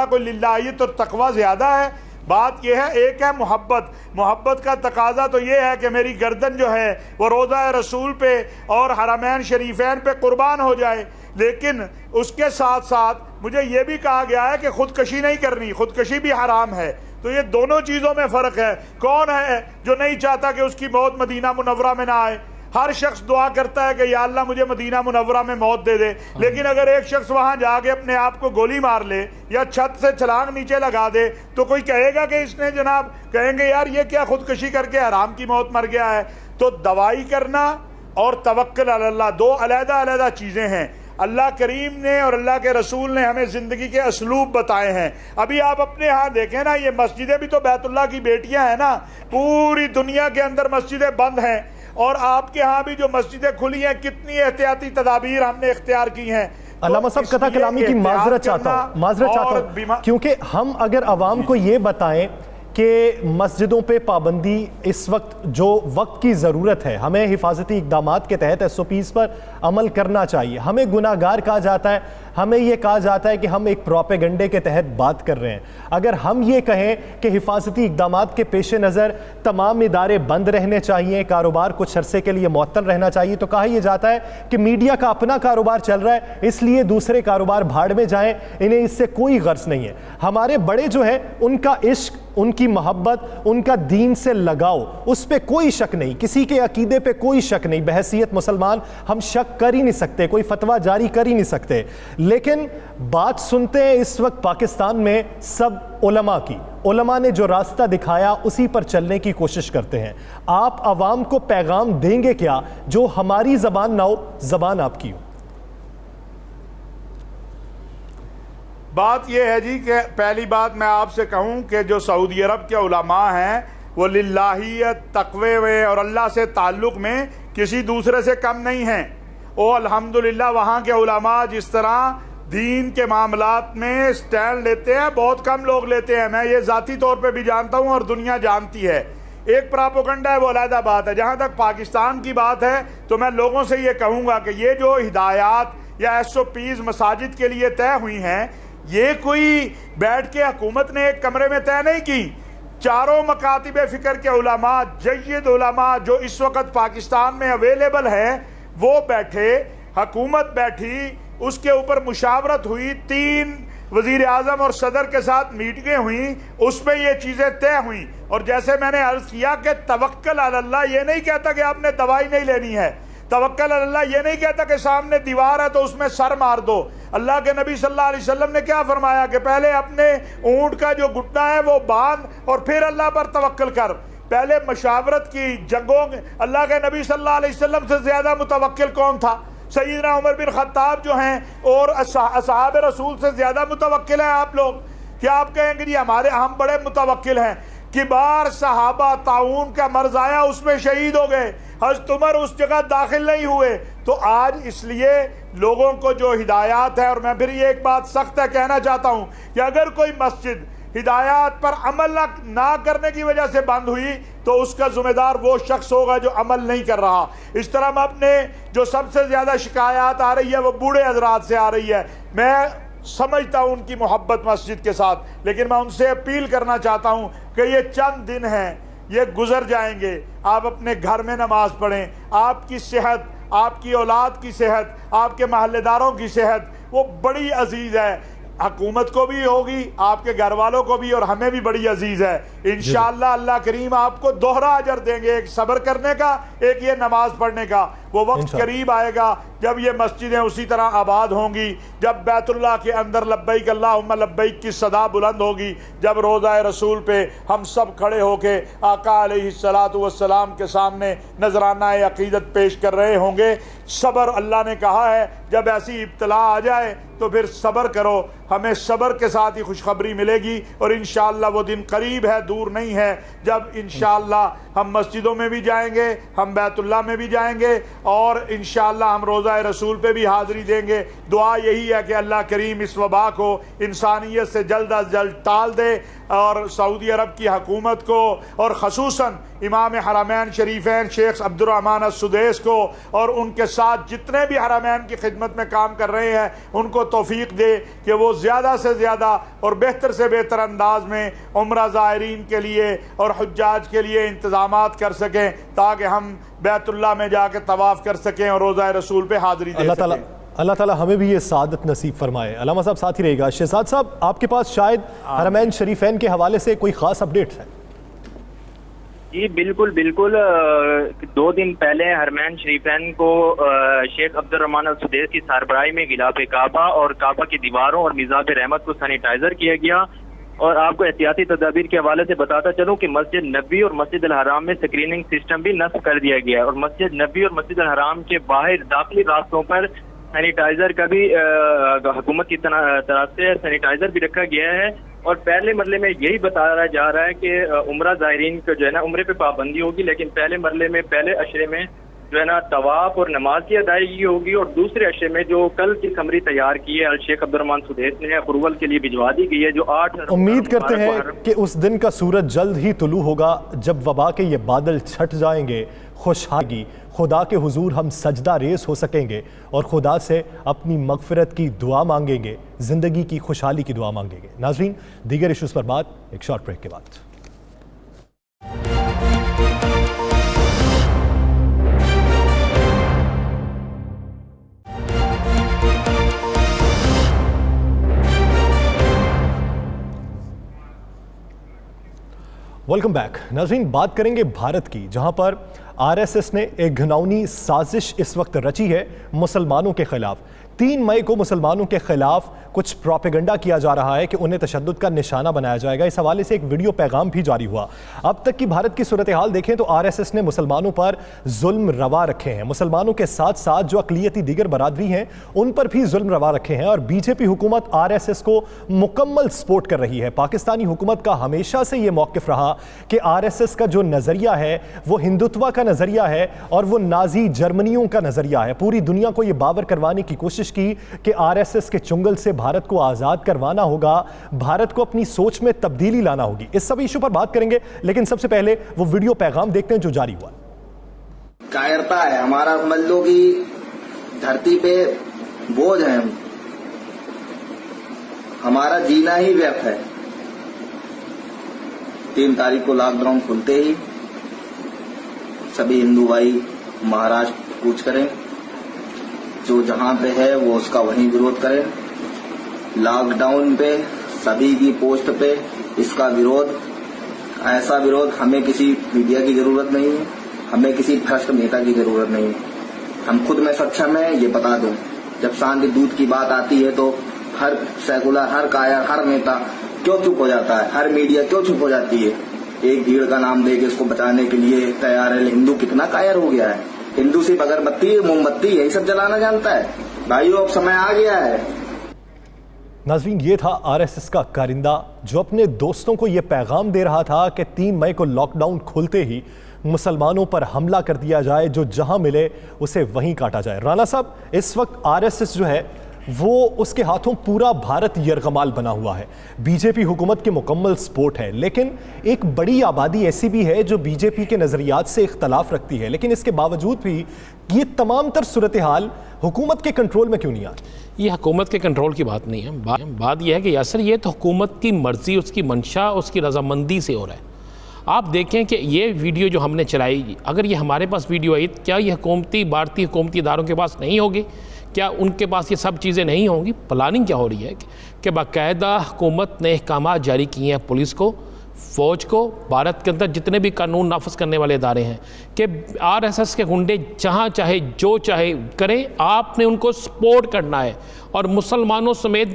کوئی للہیت اور تقوی زیادہ ہے؟ بات یہ ہے، ایک ہے محبت کا تقاضا تو یہ ہے کہ میری گردن جو ہے وہ روضہ رسول پہ اور حرمین شریفین پہ قربان ہو جائے، لیکن اس کے ساتھ ساتھ مجھے یہ بھی کہا گیا ہے کہ خودکشی نہیں کرنی، خودکشی بھی حرام ہے۔ تو یہ دونوں چیزوں میں فرق ہے۔ کون ہے جو نہیں چاہتا کہ اس کی موت مدینہ منورہ میں نہ آئے؟ ہر شخص دعا کرتا ہے کہ یا اللہ مجھے مدینہ منورہ میں موت دے دے، لیکن اگر ایک شخص وہاں جا کے اپنے آپ کو گولی مار لے یا چھت سے چھلانگ نیچے لگا دے تو کوئی کہے گا کہ اس نے جناب، کہیں گے یار یہ کیا خودکشی کر کے حرام کی موت مر گیا ہے۔ تو دوائی کرنا اور توکل علی اللہ دو علیحدہ علیحدہ چیزیں ہیں۔ اللہ کریم نے اور اللہ کے رسول نے ہمیں زندگی کے اسلوب بتائے ہیں۔ ابھی آپ اپنے ہاں دیکھیں نا، یہ مسجدیں بھی تو بیت اللہ کی بیٹیاں ہیں نا، پوری دنیا کے اندر مسجدیں بند ہیں، اور آپ کے ہاں بھی جو مسجدیں کھلی ہیں کتنی احتیاطی تدابیر ہم نے اختیار کی ہیں۔ علامہ صاحب قطع کلامی کی معذرت چاہتا ہوں کیونکہ ہم اگر عوام کو یہ بتائیں کہ مسجدوں پہ پابندی اس وقت جو وقت کی ضرورت ہے، ہمیں حفاظتی اقدامات کے تحت SOPs پر عمل کرنا چاہیے، ہمیں گناہ گار کہا جاتا ہے، ہمیں یہ کہا جاتا ہے کہ ہم ایک پروپیگنڈے کے تحت بات کر رہے ہیں۔ اگر ہم یہ کہیں کہ حفاظتی اقدامات کے پیش نظر تمام ادارے بند رہنے چاہیے، کاروبار کچھ عرصے کے لیے معطل رہنا چاہیے، تو کہا یہ جاتا ہے کہ میڈیا کا اپنا کاروبار چل رہا ہے اس لیے دوسرے کاروبار بھاڑ میں جائیں، انہیں اس سے کوئی غرض نہیں ہے۔ ہمارے بڑے جو ہیں ان کا عشق، ان کی محبت، ان کا دین سے لگاؤ، اس پہ کوئی شک نہیں، کسی کے عقیدے پہ کوئی شک نہیں، بحیثیت مسلمان ہم شک کر ہی نہیں سکتے، کوئی فتویٰ جاری کر ہی نہیں سکتے، لیکن بات سنتے ہیں اس وقت پاکستان میں سب علماء کی۔ علماء نے جو راستہ دکھایا اسی پر چلنے کی کوشش کرتے ہیں۔ آپ عوام کو پیغام دیں گے کیا جو ہماری زبان نہ ہو، زبان آپ کی ہو؟ بات یہ ہے جی کہ پہلی بات میں آپ سے کہوں کہ جو سعودی عرب کے علماء ہیں وہ للہیت، تقوی میں اور اللہ سے تعلق میں کسی دوسرے سے کم نہیں ہیں۔ وہ الحمدللہ وہاں کے علماء جس طرح دین کے معاملات میں سٹینڈ لیتے ہیں، بہت کم لوگ لیتے ہیں، میں یہ ذاتی طور پہ بھی جانتا ہوں اور دنیا جانتی ہے۔ ایک پراپوگنڈا ہے وہ علیحدہ بات ہے۔ جہاں تک پاکستان کی بات ہے تو میں لوگوں سے یہ کہوں گا کہ یہ جو ہدایات یا SOPs مساجد کے لیے طے ہوئی ہیں، یہ کوئی بیٹھ کے حکومت نے ایک کمرے میں طے نہیں کی۔ چاروں مکاتب فکر کے علماء، جید علماء جو اس وقت پاکستان میں اویلیبل ہیں، وہ بیٹھے، حکومت بیٹھی، اس کے اوپر مشاورت ہوئی، 3 وزیر اعظم اور صدر کے ساتھ میٹنگیں ہوئیں، اس پہ یہ چیزیں طے ہوئیں۔ اور جیسے میں نے عرض کیا کہ توکل علی اللہ یہ نہیں کہتا کہ آپ نے دوائی نہیں لینی ہے، توکل علی اللہ یہ نہیں کہتا کہ سامنے دیوار ہے تو اس میں سر مار دو۔ اللہ کے نبی صلی اللہ علیہ وسلم نے کیا فرمایا کہ پہلے اپنے اونٹ کا جو گھٹنا ہے وہ باندھ اور پھر اللہ پر توکل کر۔ پہلے مشاورت کی جنگوں، اللہ کے نبی صلی اللہ علیہ وسلم سے زیادہ متوکل کون تھا؟ سیدنا عمر بن خطاب جو ہیں، اور اصحاب رسول سے زیادہ متوکل ہیں آپ لوگ؟ کیا آپ کہیں گے جی ہم بڑے متوکل ہیں؟ کبار صحابہ طاعون کا مرض آیا، اس میں شہید ہو گئے، حضرت عمر اس جگہ داخل نہیں ہوئے۔ تو آج اس لیے لوگوں کو جو ہدایات ہے، اور میں پھر یہ ایک بات سخت ہے کہنا چاہتا ہوں کہ اگر کوئی مسجد ہدایات پر عمل نہ کرنے کی وجہ سے بند ہوئی تو اس کا ذمہ دار وہ شخص ہوگا جو عمل نہیں کر رہا. اس طرح ہم اپنے جو سب سے زیادہ شکایات آ رہی ہے وہ بوڑھے حضرات سے آ رہی ہے. میں سمجھتا ہوں ان کی محبت مسجد کے ساتھ، لیکن میں ان سے اپیل کرنا چاہتا ہوں کہ یہ چند دن ہیں، یہ گزر جائیں گے. آپ اپنے گھر میں نماز پڑھیں. آپ کی صحت، آپ کی اولاد کی صحت، آپ کے محلے داروں کی صحت وہ بڑی عزیز ہے. حکومت کو بھی ہوگی، آپ کے گھر والوں کو بھی، اور ہمیں بھی بڑی عزیز ہے. انشاءاللہ اللہ کریم آپ کو دوہرا اجر دیں گے، ایک صبر کرنے کا، ایک یہ نماز پڑھنے کا. وہ وقت قریب آئے گا جب یہ مسجدیں اسی طرح آباد ہوں گی، جب بیت اللہ کے اندر لبیک اللہم لبیک کی صدا بلند ہوگی، جب روضہ رسول پہ ہم سب کھڑے ہو کے آقا علیہ الصلاۃ والسلام کے سامنے نذرانہ عقیدت پیش کر رہے ہوں گے. صبر اللہ نے کہا ہے، جب ایسی ابتلا آ جائے تو پھر صبر کرو. ہمیں صبر کے ساتھ ہی خوشخبری ملے گی، اور انشاءاللہ وہ دن قریب ہے، دور نہیں ہے، جب انشاءاللہ ہم مسجدوں میں بھی جائیں گے، ہم بیت اللہ میں بھی جائیں گے، اور انشاءاللہ ہم روضہ رسول پہ بھی حاضری دیں گے. دعا یہی ہے کہ اللہ کریم اس وبا کو انسانیت سے جلد از جلد ٹال دے، اور سعودی عرب کی حکومت کو، اور خصوصاً امام حرمین شریفین شیخ عبد الرحمن السدیس کو، اور ان کے ساتھ جتنے بھی حرمین کی خدمت میں کام کر رہے ہیں ان کو توفیق دے کہ وہ زیادہ سے زیادہ اور بہتر سے بہتر انداز میں عمرہ زائرین کے لیے اور حجاج کے لیے انتظامات کر سکیں، تاکہ ہم بیت اللہ میں جا کے طواف کر سکیں اور روضہ رسول پہ حاضری دے سکیں. اللہ تعالیٰ ہمیں بھی یہ سعادت نصیب فرمائے. علامہ صاحب ساتھ ہی رہے گا. شہزاد صاحب آپ کے پاس شاید حرمین شریفین کے حوالے سے کوئی خاص اپڈیٹس ہیں؟ جی بالکل بالکل. 2 دن پہلے حرمین شریفین کو شیخ عبد الرحمن السدیس کی سربراہی میں غلاف کعبہ اور کعبہ کی دیواروں اور مزاب رحمت کو سینیٹائزر کیا گیا. اور آپ کو احتیاطی تدابیر کے حوالے سے بتاتا چلوں کہ مسجد نبوی اور مسجد الحرام میں اسکریننگ سسٹم بھی نصب کر دیا گیا ہے، اور مسجد نبوی اور مسجد الحرام کے باہر داخلی راستوں پر سینیٹائزر کا بھی حکومت کی طرف سے سینیٹائزر بھی رکھا گیا ہے. اور پہلے مرحلے میں یہی بتایا جا رہا ہے کہ عمرہ زائرین کو جو ہے نا عمرے پہ پابندی ہوگی، لیکن پہلے مرحلے میں پہلے عشرے میں جو ہے نا طواف اور نماز کی ادائیگی ہوگی، اور دوسرے عشرے میں جو کل کی سمری تیار کی ہے الشیخ عبد الرحمن سدیس نے اپروول کے لیے بھجوا دی گئی ہے، جو 8 امید کرتے ہیں کہ اس دن کا سورج جلد ہی طلوع ہوگا جب وبا کے یہ بادل چھٹ جائیں گے. خوشحالی خدا کے حضور ہم سجدہ ریز ہو سکیں گے اور خدا سے اپنی مغفرت کی دعا مانگیں گے، زندگی کی خوشحالی کی دعا مانگیں گے. ناظرین دیگر ایشوز پر بات ایک شارٹ بریک کے بعد. Welcome back. ناظرین بات کریں گے بھارت کی، جہاں پر آر ایس ایس نے ایک گھناؤنی سازش اس وقت رچی ہے مسلمانوں کے خلاف. 3 مئی کو مسلمانوں کے خلاف کچھ پروپیگنڈا کیا جا رہا ہے کہ انہیں تشدد کا نشانہ بنایا جائے گا. اس حوالے سے ایک ویڈیو پیغام بھی جاری ہوا. اب تک کی بھارت کی صورتحال دیکھیں تو آر ایس ایس نے مسلمانوں پر ظلم روا رکھے ہیں. مسلمانوں کے ساتھ ساتھ جو اقلیتی دیگر برادری ہیں ان پر بھی ظلم روا رکھے ہیں، اور بی جے پی حکومت آر ایس ایس کو مکمل سپورٹ کر رہی ہے. پاکستانی حکومت کا ہمیشہ سے یہ موقف رہا کہ آر ایس ایس کا جو نظریہ ہے وہ ہندوتوا کا نظریہ ہے اور وہ نازی جرمنیوں کا نظریہ ہے. پوری دنیا کو یہ باور کروانے کی کوشش کی کہ آر ایس ایس کے چنگل سے بھارت کو آزاد کروانا ہوگا، بھارت کو اپنی سوچ میں تبدیلی لانا ہوگی. اس سب ایشو پر بات کریں گے، لیکن سب سے پہلے وہ ویڈیو پیغام دیکھتے ہیں جو جاری ہوا. کائرتا ہے ہمارا، ملوں کی دھرتی پہ بوجھ ہے، ہمارا جینا ہی ویرتھ ہے. 3 تاریخ کو لاک ڈاؤن کھلتے ہی سبھی ہندو بھائی مہاراشٹر کوچ کریں، جو جہاں پہ ہے وہ اس کا وہیں وروଧ کریں. لاک ڈاؤن پہ سبھی کی پوسٹ پہ اس کا وروଧ، ایسا وروଧ ہمیں کسی میڈیا کی ضرورت نہیں ہے، ہمیں کسی بھرشٹ نیتا کی ضرورت نہیں ہے. ہم خود میں سکچم ہیں، یہ بتا دوں. جب شانتی دودھ کی بات آتی ہے تو ہر سیکولر، ہر کایا، ہر نیتا کیوں چپ ہو جاتا ہے، ہر میڈیا کیوں چپ ہو جاتی ہے؟ ایک بھیڑ کا نام دے کے اس کو بچانے کے لیے تیار ہے. ہندو کتنا کائر ہو گیا ہے، ہندو صرف اگربتی موم بتی یہی سب جلانا جانتا ہے. بھائیو اب سمے آ گیا ہے. ناظرین یہ تھا آر ایس ایس کا کارندہ جو اپنے دوستوں کو یہ پیغام دے رہا تھا کہ 3 مئی کو لاک ڈاؤن کھلتے ہی مسلمانوں پر حملہ کر دیا جائے، جو جہاں ملے اسے وہیں کاٹا جائے. رانا صاحب اس وقت آر ایس ایس جو ہے وہ اس کے ہاتھوں پورا بھارت یرغمال بنا ہوا ہے. بی جے پی حکومت کے مکمل سپورٹ ہے, لیکن ایک بڑی آبادی ایسی بھی ہے جو بی جے پی کے نظریات سے اختلاف رکھتی ہے, لیکن اس کے باوجود بھی یہ تمام تر صورتحال حکومت کے کنٹرول میں کیوں نہیں آتی؟ یہ حکومت کے کنٹرول کی بات نہیں ہے. بات یہ ہے کہ یاسر یہ تو حکومت کی مرضی, اس کی منشا, اس کی رضامندی سے ہو رہا ہے. آپ دیکھیں کہ یہ ویڈیو جو ہم نے چلائی, اگر یہ ہمارے پاس ویڈیو آئی, کیا یہ بھارتی حکومتی اداروں کے پاس نہیں ہوگی؟ کیا ان کے پاس یہ سب چیزیں نہیں ہوں گی؟ پلاننگ کیا ہو رہی ہے کہ باقاعدہ حکومت نے احکامات جاری کیے ہیں پولیس کو, فوج کو, بھارت کے اندر جتنے بھی قانون نافذ کرنے والے ادارے ہیں, کہ آر ایس ایس کے گنڈے جہاں چاہے جو چاہے کریں, آپ نے ان کو سپورٹ کرنا ہے. اور مسلمانوں سمیت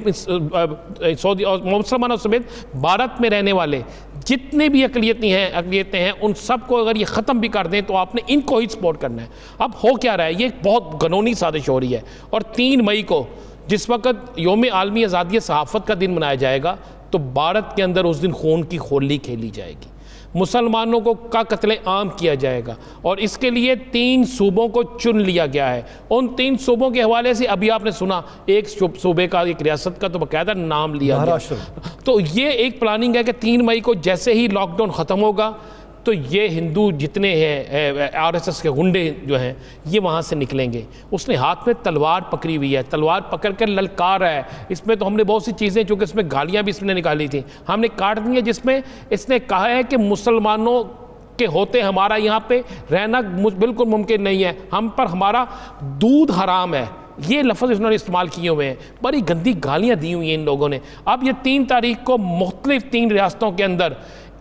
بھارت میں رہنے والے جتنے بھی اقلیتیں ہیں ان سب کو اگر یہ ختم بھی کر دیں تو آپ نے ان کو ہی سپورٹ کرنا ہے. اب ہو کیا رہا ہے, یہ بہت قانونی سازش ہو رہی ہے. اور 3 مئی کو جس وقت یوم عالمی آزادی صحافت کا دن منایا جائے گا, تو بھارت کے اندر اس دن خون کی ہولی کھیلی جائے گی, مسلمانوں کا قتل عام کیا جائے گا. اور اس کے لیے 3 صوبوں کو چن لیا گیا ہے. ان 3 صوبوں کے حوالے سے ابھی آپ نے سنا, ایک صوبے کا, ایک ریاست کا تو باقاعدہ نام لیا گیا. تو یہ ایک پلاننگ ہے کہ 3 مئی کو جیسے ہی لاک ڈاؤن ختم ہوگا تو یہ ہندو جتنے ہیں آر ایس ایس کے گنڈے جو ہیں یہ وہاں سے نکلیں گے. اس نے ہاتھ میں تلوار پکڑی ہوئی ہے, تلوار پکڑ کر للکار ہے. اس میں تو ہم نے بہت سی چیزیں, چونکہ اس میں گالیاں بھی اس نے نکالی تھیں, ہم نے کاٹ دی ہیں, جس میں اس نے کہا ہے کہ مسلمانوں کے ہوتے ہمارا یہاں پہ رہنا بالکل ممکن نہیں ہے, ہم پر ہمارا دودھ حرام ہے. یہ لفظ انہوں نے استعمال کیے ہوئے ہیں. بڑی گندی گالیاں دی ہوئی ہیں ان لوگوں نے. اب یہ 3 تاریخ کو مختلف 3 ریاستوں کے اندر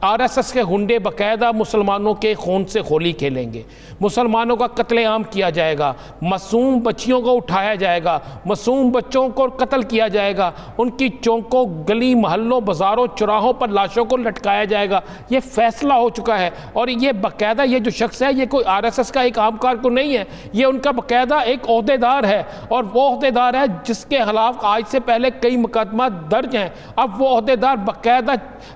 آر ایس ایس کے گنڈے باقاعدہ مسلمانوں کے خون سے ہولی کھیلیں گے, مسلمانوں کا قتل عام کیا جائے گا, معصوم بچیوں کو اٹھایا جائے گا, معصوم بچوں کو قتل کیا جائے گا, ان کی چوکوں, گلی محلوں, بازاروں, چوراہوں پر لاشوں کو لٹکایا جائے گا. یہ فیصلہ ہو چکا ہے. اور یہ باقاعدہ یہ جو شخص ہے یہ کوئی آر ایس ایس کا ایک عام کارکن نہیں ہے, یہ ان کا باقاعدہ ایک عہدیدار ہے. اور وہ عہدیدار ہے جس کے خلاف آج سے پہلے کئی مقدمات درج ہیں. اب وہ عہدیدار باقاعدہ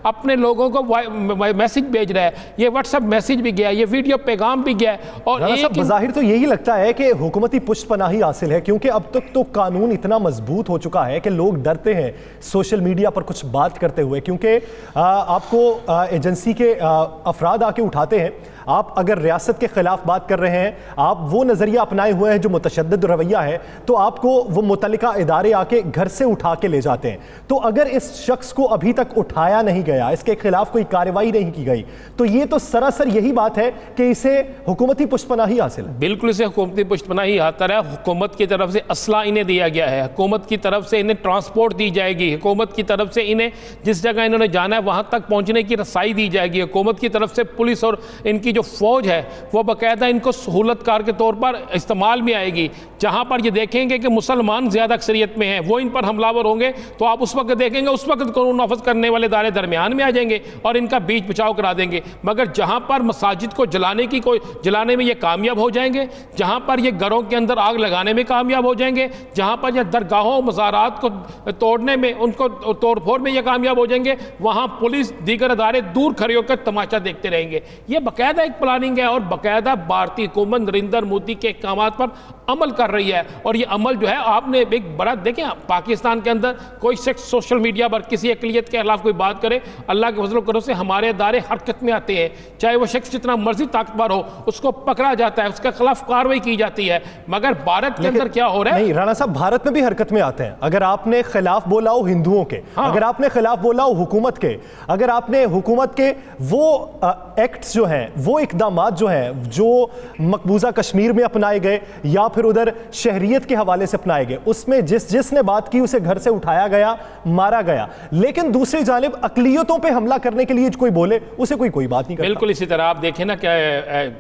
اپنے لوگوں کو میسج بھیج رہا ہے, یہ واٹس ایپ میسج بھی گیا, یہ ویڈیو پیغام بھی گیا. اور بظاہر تو یہی لگتا ہے کہ حکومتی پشت پناہی حاصل ہے, کیونکہ اب تک تو قانون اتنا مضبوط ہو چکا ہے کہ لوگ ڈرتے ہیں سوشل میڈیا پر کچھ بات کرتے ہوئے, کیونکہ آپ کو ایجنسی کے افراد آ کے اٹھاتے ہیں. آپ اگر ریاست کے خلاف بات کر رہے ہیں, آپ وہ نظریہ اپنائے ہوئے ہیں جو متشدد رویہ ہے, تو آپ کو وہ متعلقہ ادارے آ کے گھر سے اٹھا کے لے جاتے ہیں. تو اگر اس شخص کو ابھی تک اٹھایا نہیں گیا, اس کے خلاف کوئی کارروائی نہیں کی گئی, تو یہ تو سراسر یہی بات ہے کہ اسے حکومتی پشت پناہی حاصل ہے. بالکل اسے حکومتی پشت پناہی آتا ہے. حکومت کی طرف سے اسلحہ انہیں دیا گیا ہے, حکومت کی طرف سے انہیں ٹرانسپورٹ دی جائے گی, حکومت کی طرف سے انہیں جس جگہ انہوں نے جانا ہے وہاں تک پہنچنے کی رسائی دی جائے گی, حکومت کی طرف سے پولیس اور ان کی جو فوج ہے وہ باقاعدہ ان کو سہولت کار کے طور پر استعمال میں آئے گی. جہاں پر یہ دیکھیں گے کہ مسلمان زیادہ اکثریت میں ہیں وہ ان پر حملہ ور ہوں گے, تو آپ اس وقت دیکھیں گے اس وقت قانون نافذ کرنے والے ادارے درمیان میں آ جائیں گے اور ان کا بیچ بچاؤ کرا دیں گے. مگر جہاں پر مساجد کو جلانے میں یہ کامیاب ہو جائیں گے, جہاں پر یہ گھروں کے اندر آگ لگانے میں کامیاب ہو جائیں گے, جہاں پر یہ درگاہوں مزارات کو توڑنے میں, ان کو توڑ پھوڑ میں یہ کامیاب ہو جائیں گے, وہاں پولیس دیگر ادارے دور کھڑے ہو کر تماشا دیکھتے رہیں گے. یہ باقاعدہ ایک پلاننگ ہے اور باقاعدہ بھارتی حکومت نریندر مودی کے احکامات پر عمل کر رہی ہے. اور یہ عمل جو ہے آپ نے ایک بڑا دیکھیں, پاکستان کے اندر کوئی شخص سوشل میڈیا پر کسی اقلیت کے خلاف کوئی بات کرے, اللہ کے فضل و کرم سے ہمارے ادارے حرکت میں آتے ہیں, چاہے وہ شخص جتنا مرضی طاقتور ہو اس کو پکڑا جاتا ہے, اس کے خلاف کارروائی کی جاتی ہے. مگر بھارت کے اندر کیا ہو رہا ہے؟ نہیں رانا صاحب, بھارت میں بھی حرکت میں آتے ہیں. اگر آپ نے خلاف بولا ہو ہندوؤں کے, اگر آپ نے خلاف بولا ہو حکومت کے, اگر آپ نے حکومت کے وہ ایکٹس جو ہیں, وہ اقدامات جو ہیں جو مقبوضہ کشمیر میں اپنائے گئے یا پھر ادھر شہریت کے حوالے سے اپنائے گئے, اس میں جس نے بات کی اسے گھر سے اٹھایا گیا, مارا گیا. لیکن دوسری جانب اقلیتوں پہ حملہ کرنے کے لیے کوئی بولے اسے کوئی بات نہیں کرتا. بالکل اسی طرح آپ دیکھیں نا کہ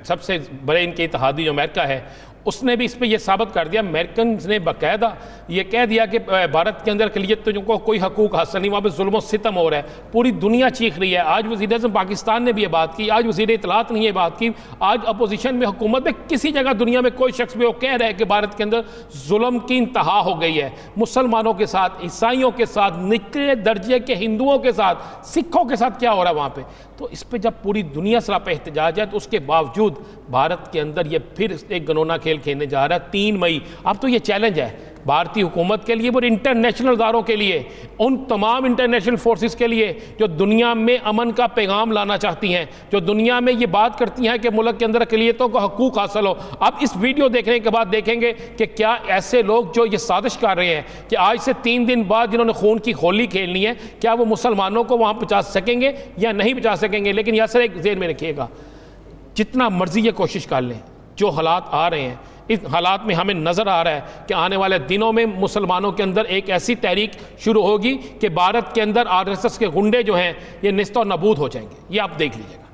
سب سے بڑے ان کے اتحادی جو امریکہ ہے اس نے بھی اس پہ یہ ثابت کر دیا, امریکنز نے باقاعدہ یہ کہہ دیا کہ بھارت کے اندر اقلیتوں کو کوئی حقوق حاصل نہیں, وہاں پہ ظلم و ستم ہو رہا ہے, پوری دنیا چیخ رہی ہے. آج وزیر اعظم پاکستان نے بھی یہ بات کی, آج وزیر اطلاعات نے یہ بات کی, آج اپوزیشن میں حکومت میں کسی جگہ دنیا میں کوئی شخص بھی وہ کہہ رہا ہے کہ بھارت کے اندر ظلم کی انتہا ہو گئی ہے, مسلمانوں کے ساتھ, عیسائیوں کے ساتھ, نچلے درجے کے ہندوؤں کے ساتھ, سکھوں کے ساتھ کیا ہو رہا ہے وہاں پہ. تو اس پہ جب پوری دنیا سراپا احتجاج ہے تو اس کے باوجود بھارت کے اندر یہ پھر ایک گنونا کھیل کھیل کھیلنے جا رہا ہے 3 مئی. اب تو یہ چیلنج ہے بھارتی حکومت کے لیے اور انٹرنیشنل اداروں کے لیے, ان تمام انٹرنیشنل فورسز کے لیے جو دنیا میں امن کا پیغام لانا چاہتی ہیں, جو دنیا میں یہ بات کرتی ہیں کہ ملک کے اندر اقلیتوں کو حقوق حاصل ہو. اب اس ویڈیو دیکھنے کے بعد دیکھیں گے کہ کیا ایسے لوگ جو یہ سازش کر رہے ہیں کہ آج سے 3 دن بعد جنہوں نے خون کی ہولی کھیلنی ہے, کیا وہ مسلمانوں کو وہاں پہنچا سکیں گے یا نہیں پہنچا سکیں گے. لیکن یاسر ایک ذہن میں رکھیے گا, جتنا مرضی یہ کوشش کر لیں, جو حالات آ رہے ہیں اس حالات میں ہمیں نظر آ رہا ہے کہ آنے والے دنوں میں مسلمانوں کے اندر ایک ایسی تحریک شروع ہوگی کہ بھارت کے اندر RSS کے گنڈے جو ہیں یہ نیست و نابود ہو جائیں گے. یہ آپ دیکھ لیجیے گا.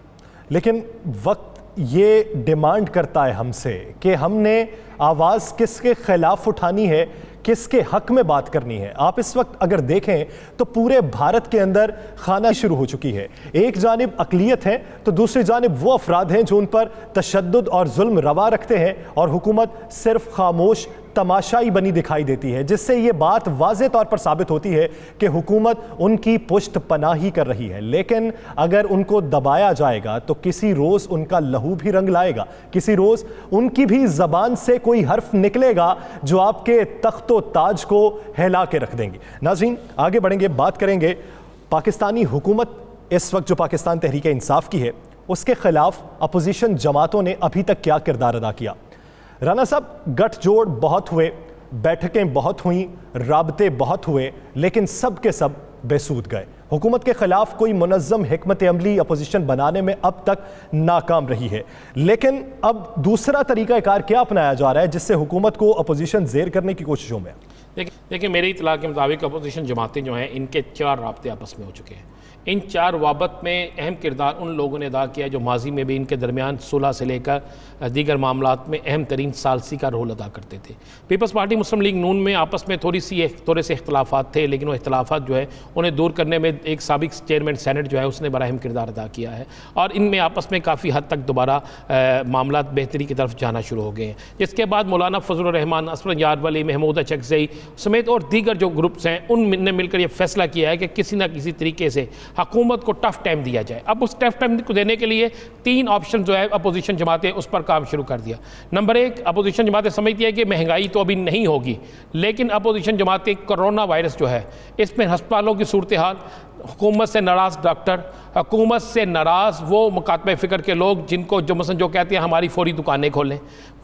لیکن وقت یہ ڈیمانڈ کرتا ہے ہم سے کہ ہم نے آواز کس کے خلاف اٹھانی ہے, کس کے حق میں بات کرنی ہے. آپ اس وقت اگر دیکھیں تو پورے بھارت کے اندر خانہ شروع ہو چکی ہے. ایک جانب اقلیت ہے تو دوسری جانب وہ افراد ہیں جو ان پر تشدد اور ظلم روا رکھتے ہیں, اور حکومت صرف خاموش تماشائی بنی دکھائی دیتی ہے, جس سے یہ بات واضح طور پر ثابت ہوتی ہے کہ حکومت ان کی پشت پناہی کر رہی ہے. لیکن اگر ان کو دبایا جائے گا تو کسی روز ان کا لہو بھی رنگ لائے گا, کسی روز ان کی بھی زبان سے کوئی حرف نکلے گا جو آپ کے تخت و تاج کو ہلا کے رکھ دیں گے. ناظرین آگے بڑھیں گے, بات کریں گے پاکستانی حکومت اس وقت جو پاکستان تحریک انصاف کی ہے اس کے خلاف اپوزیشن جماعتوں نے ابھی تک کیا کردار ادا کیا. رانا صاحب, گٹھ جوڑ بہت ہوئے, بیٹھکیں بہت ہوئیں, رابطے بہت ہوئے, لیکن سب کے سب بے سود گئے. حکومت کے خلاف کوئی منظم حکمت عملی اپوزیشن بنانے میں اب تک ناکام رہی ہے. لیکن اب دوسرا طریقہ کار کیا اپنایا جا رہا ہے جس سے حکومت کو اپوزیشن زیر کرنے کی کوششوں میں؟ دیکھیں میری اطلاع کے مطابق اپوزیشن جماعتیں جو ہیں ان کے 4 رابطے آپس میں ہو چکے ہیں. ان 4 وابط میں اہم کردار ان لوگوں نے ادا کیا جو ماضی میں بھی ان کے درمیان صلح سے لے کر دیگر معاملات میں اہم ترین ثالثی کا رول ادا کرتے تھے. پیپلز پارٹی مسلم لیگ نون میں آپس میں تھوڑے سے اختلافات تھے, لیکن وہ اختلافات جو ہے انہیں دور کرنے میں ایک سابق چیئرمین سینٹ جو ہے اس نے بڑا اہم کردار ادا کیا ہے, اور ان میں آپس میں کافی حد تک دوبارہ معاملات بہتری کی طرف جانا شروع ہو گئے ہیں. جس کے بعد مولانا فضل الرحمان, اسفر یار ولی, محمود اچکزئی سمیت اور دیگر جو گروپس ہیں ان نے مل کر یہ فیصلہ کیا ہے کہ کسی نہ کسی طریقے سے حکومت کو ٹف ٹائم دیا جائے. اب اس ٹف ٹائم کو دینے کے لیے 3 آپشن جو ہے اپوزیشن جماعتیں اس پر کام شروع کر دیا. نمبر 1, اپوزیشن جماعتیں سمجھتی ہے کہ مہنگائی تو ابھی نہیں ہوگی, لیکن اپوزیشن جماعتیں کرونا وائرس جو ہے اس میں ہسپتالوں کی صورتحال, حکومت سے ناراض ڈاکٹر, حکومت سے ناراض وہ مکاتبہ فکر کے لوگ جن کو جو مثلا جو کہتے ہیں ہماری فوری دکانیں کھولیں,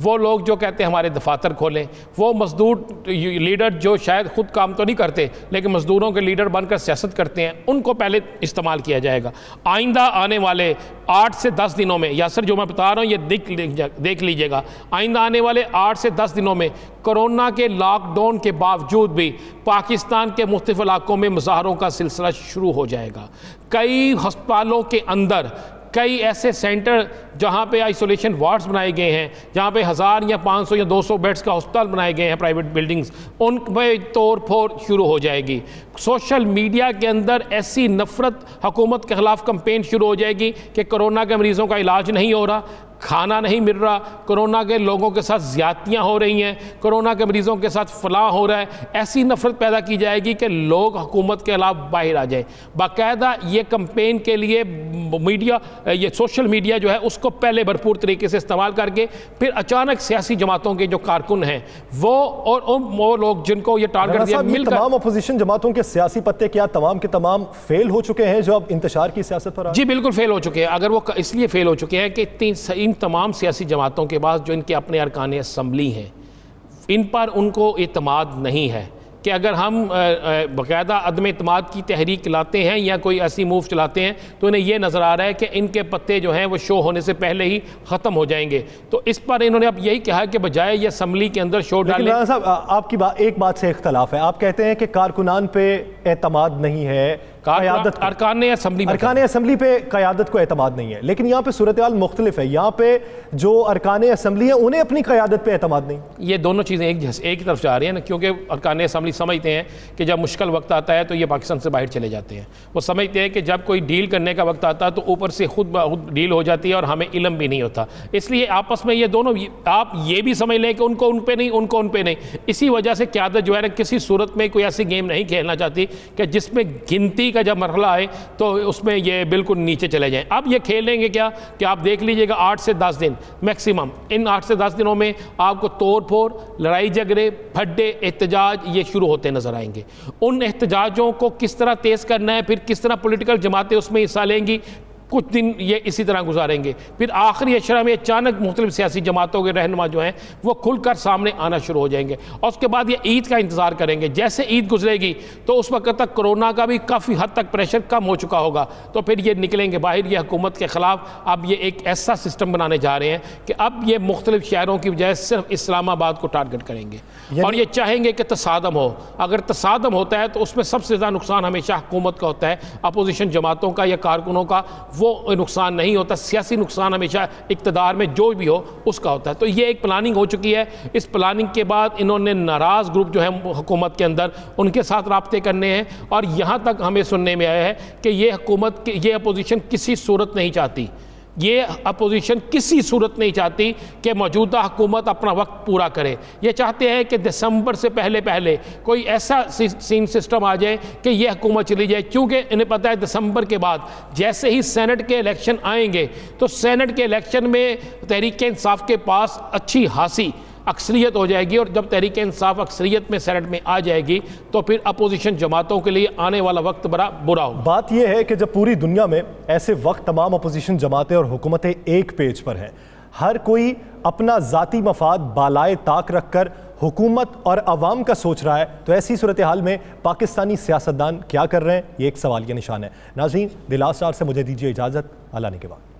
وہ لوگ جو کہتے ہیں ہمارے دفاتر کھولیں, وہ مزدور لیڈر جو شاید خود کام تو نہیں کرتے لیکن مزدوروں کے لیڈر بن کر سیاست کرتے ہیں, ان کو پہلے استعمال کیا جائے گا. آئندہ آنے والے 8 سے 10 دنوں میں, یاسر جو میں بتا رہا ہوں یہ دیکھ لیجئے گا, آئندہ آنے والے 8 سے 10 دنوں میں کرونا کے لاک ڈاؤن کے باوجود بھی پاکستان کے مختلف علاقوں میں مظاہروں کا سلسلہ شروع ہو جائے گا. کئی ہسپتالوں کے اندر کئی ایسے سینٹر جہاں پہ آئسولیشن وارڈز بنائے گئے ہیں, جہاں پہ 1000 یا 500 یا 200 بیڈز کا ہسپتال بنائے گئے ہیں پرائیویٹ بلڈنگز, ان میں توڑ پھوڑ شروع ہو جائے گی. سوشل میڈیا کے اندر ایسی نفرت حکومت کے خلاف کمپین شروع ہو جائے گی کہ کرونا کے مریضوں کا علاج نہیں ہو رہا, کھانا نہیں مل رہا, کرونا کے لوگوں کے ساتھ زیادتیاں ہو رہی ہیں, کرونا کے مریضوں کے ساتھ فلاں ہو رہا ہے. ایسی نفرت پیدا کی جائے گی کہ لوگ حکومت کے خلاف باہر آ جائیں. باقاعدہ یہ کمپین کے لیے میڈیا, یہ سوشل میڈیا جو ہے اس کو پہلے بھرپور طریقے سے استعمال کر کے پھر اچانک سیاسی جماعتوں کے جو کارکن ہیں وہ لوگ جن کو یہ ٹارگٹ دیا مل کر, تمام اپوزیشن جماعتوں کے سیاسی پتے کیا تمام کے تمام فیل ہو چکے ہیں جو اب انتشار کی سیاست پر؟ جی بالکل فیل ہو چکے ہیں. اگر وہ اس لیے فیل ہو چکے ہیں کہ ان تمام سیاسی جماعتوں کے پاس جو ان کے اپنے ارکان اسمبلی ہیں ان پر ان کو اعتماد نہیں ہے کہ اگر ہم باقاعدہ عدم اعتماد کی تحریک لاتے ہیں یا کوئی ایسی موو چلاتے ہیں تو انہیں یہ نظر آ رہا ہے کہ ان کے پتے جو ہیں وہ شو ہونے سے پہلے ہی ختم ہو جائیں گے. تو اس پر انہوں نے اب یہی کہا کہ بجائے یہ اسمبلی کے اندر شو ڈالیں. لیکن صاحب آپ کی ایک بات سے اختلاف ہے, آپ کہتے ہیں کہ کارکنان پہ اعتماد نہیں ہے, ارکان اسمبلی پہ قیادت کو اعتماد نہیں ہے, لیکن یہاں پہ صورتحال مختلف ہے. یہاں پہ جو ارکان اسمبلی ہیں انہیں اپنی قیادت پہ اعتماد نہیں. یہ دونوں چیزیں ایک ہی طرف جا رہی ہیں نا, کیونکہ ارکان اسمبلی سمجھتے ہیں کہ جب مشکل وقت آتا ہے تو یہ پاکستان سے باہر چلے جاتے ہیں. وہ سمجھتے ہیں کہ جب کوئی ڈیل کرنے کا وقت آتا ہے تو اوپر سے خود بخود ڈیل ہو جاتی ہے اور ہمیں علم بھی نہیں ہوتا. اس لیے آپس میں یہ دونوں, آپ یہ بھی سمجھ لیں کہ ان کو ان پہ نہیں, ان کو ان پہ نہیں. اسی وجہ سے قیادت جو ہے نا کسی صورت میں کوئی ایسی گیم نہیں کھیلنا چاہتی کہ جس میں گنتی کا جب مرحلہ آئے تو اس میں یہ بالکل نیچے چلے جائیں. اب یہ کھیلیں گے کیا کہ آپ دیکھ لیجئے گا 8 سے 10 دن میکسیمم, ان 8 سے 10 دنوں میں آپ کو توڑ پھوڑ, لڑائی جھگڑے, پھڈے, احتجاج یہ شروع ہوتے نظر آئیں گے. ان احتجاجوں کو کس طرح تیز کرنا ہے, پھر کس طرح پولیٹیکل جماعتیں اس میں حصہ لیں گی, کچھ دن یہ اسی طرح گزاریں گے. پھر آخری اشرہ میں اچانک مختلف سیاسی جماعتوں کے رہنما جو ہیں وہ کھل کر سامنے آنا شروع ہو جائیں گے, اور اس کے بعد یہ عید کا انتظار کریں گے. جیسے عید گزرے گی تو اس وقت تک کرونا کا بھی کافی حد تک پریشر کم ہو چکا ہوگا, تو پھر یہ نکلیں گے باہر. یہ حکومت کے خلاف اب یہ ایک ایسا سسٹم بنانے جا رہے ہیں کہ اب یہ مختلف شہروں کی بجائے صرف اسلام آباد کو ٹارگٹ کریں گے, اور یہ چاہیں گے کہ تصادم ہو. اگر تصادم ہوتا ہے تو اس میں سب سے زیادہ نقصان ہمیشہ حکومت کا ہوتا ہے, اپوزیشن جماعتوں کا یا کارکنوں کا وہ نقصان نہیں ہوتا. سیاسی نقصان ہمیشہ اقتدار میں جو بھی ہو اس کا ہوتا ہے. تو یہ ایک پلاننگ ہو چکی ہے. اس پلاننگ کے بعد انہوں نے ناراض گروپ جو ہے حکومت کے اندر ان کے ساتھ رابطے کرنے ہیں, اور یہاں تک ہمیں سننے میں آیا ہے کہ یہ حکومت یہ اپوزیشن کسی صورت نہیں چاہتی, یہ اپوزیشن کسی صورت نہیں چاہتی کہ موجودہ حکومت اپنا وقت پورا کرے. یہ چاہتے ہیں کہ دسمبر سے پہلے کوئی ایسا سین سسٹم آ جائے کہ یہ حکومت چلی جائے, کیونکہ انہیں پتہ ہے دسمبر کے بعد جیسے ہی سینٹ کے الیکشن آئیں گے تو سینٹ کے الیکشن میں تحریک انصاف کے پاس اچھی خاصی اکثریت ہو جائے گی, اور جب تحریک انصاف اکثریت میں سینٹ میں آ جائے گی تو پھر اپوزیشن جماعتوں کے لیے آنے والا وقت بڑا برا ہوگا. بات یہ ہے کہ جب پوری دنیا میں ایسے وقت تمام اپوزیشن جماعتیں اور حکومتیں ایک پیج پر ہیں, ہر کوئی اپنا ذاتی مفاد بالائے طاق رکھ کر حکومت اور عوام کا سوچ رہا ہے, تو ایسی صورتحال میں پاکستانی سیاستدان کیا کر رہے ہیں, یہ ایک سوالیہ نشان ہے. ناظرین, دی لاسٹ آور سے مجھے دیجیے اجازت, اللہ نے کے بعد.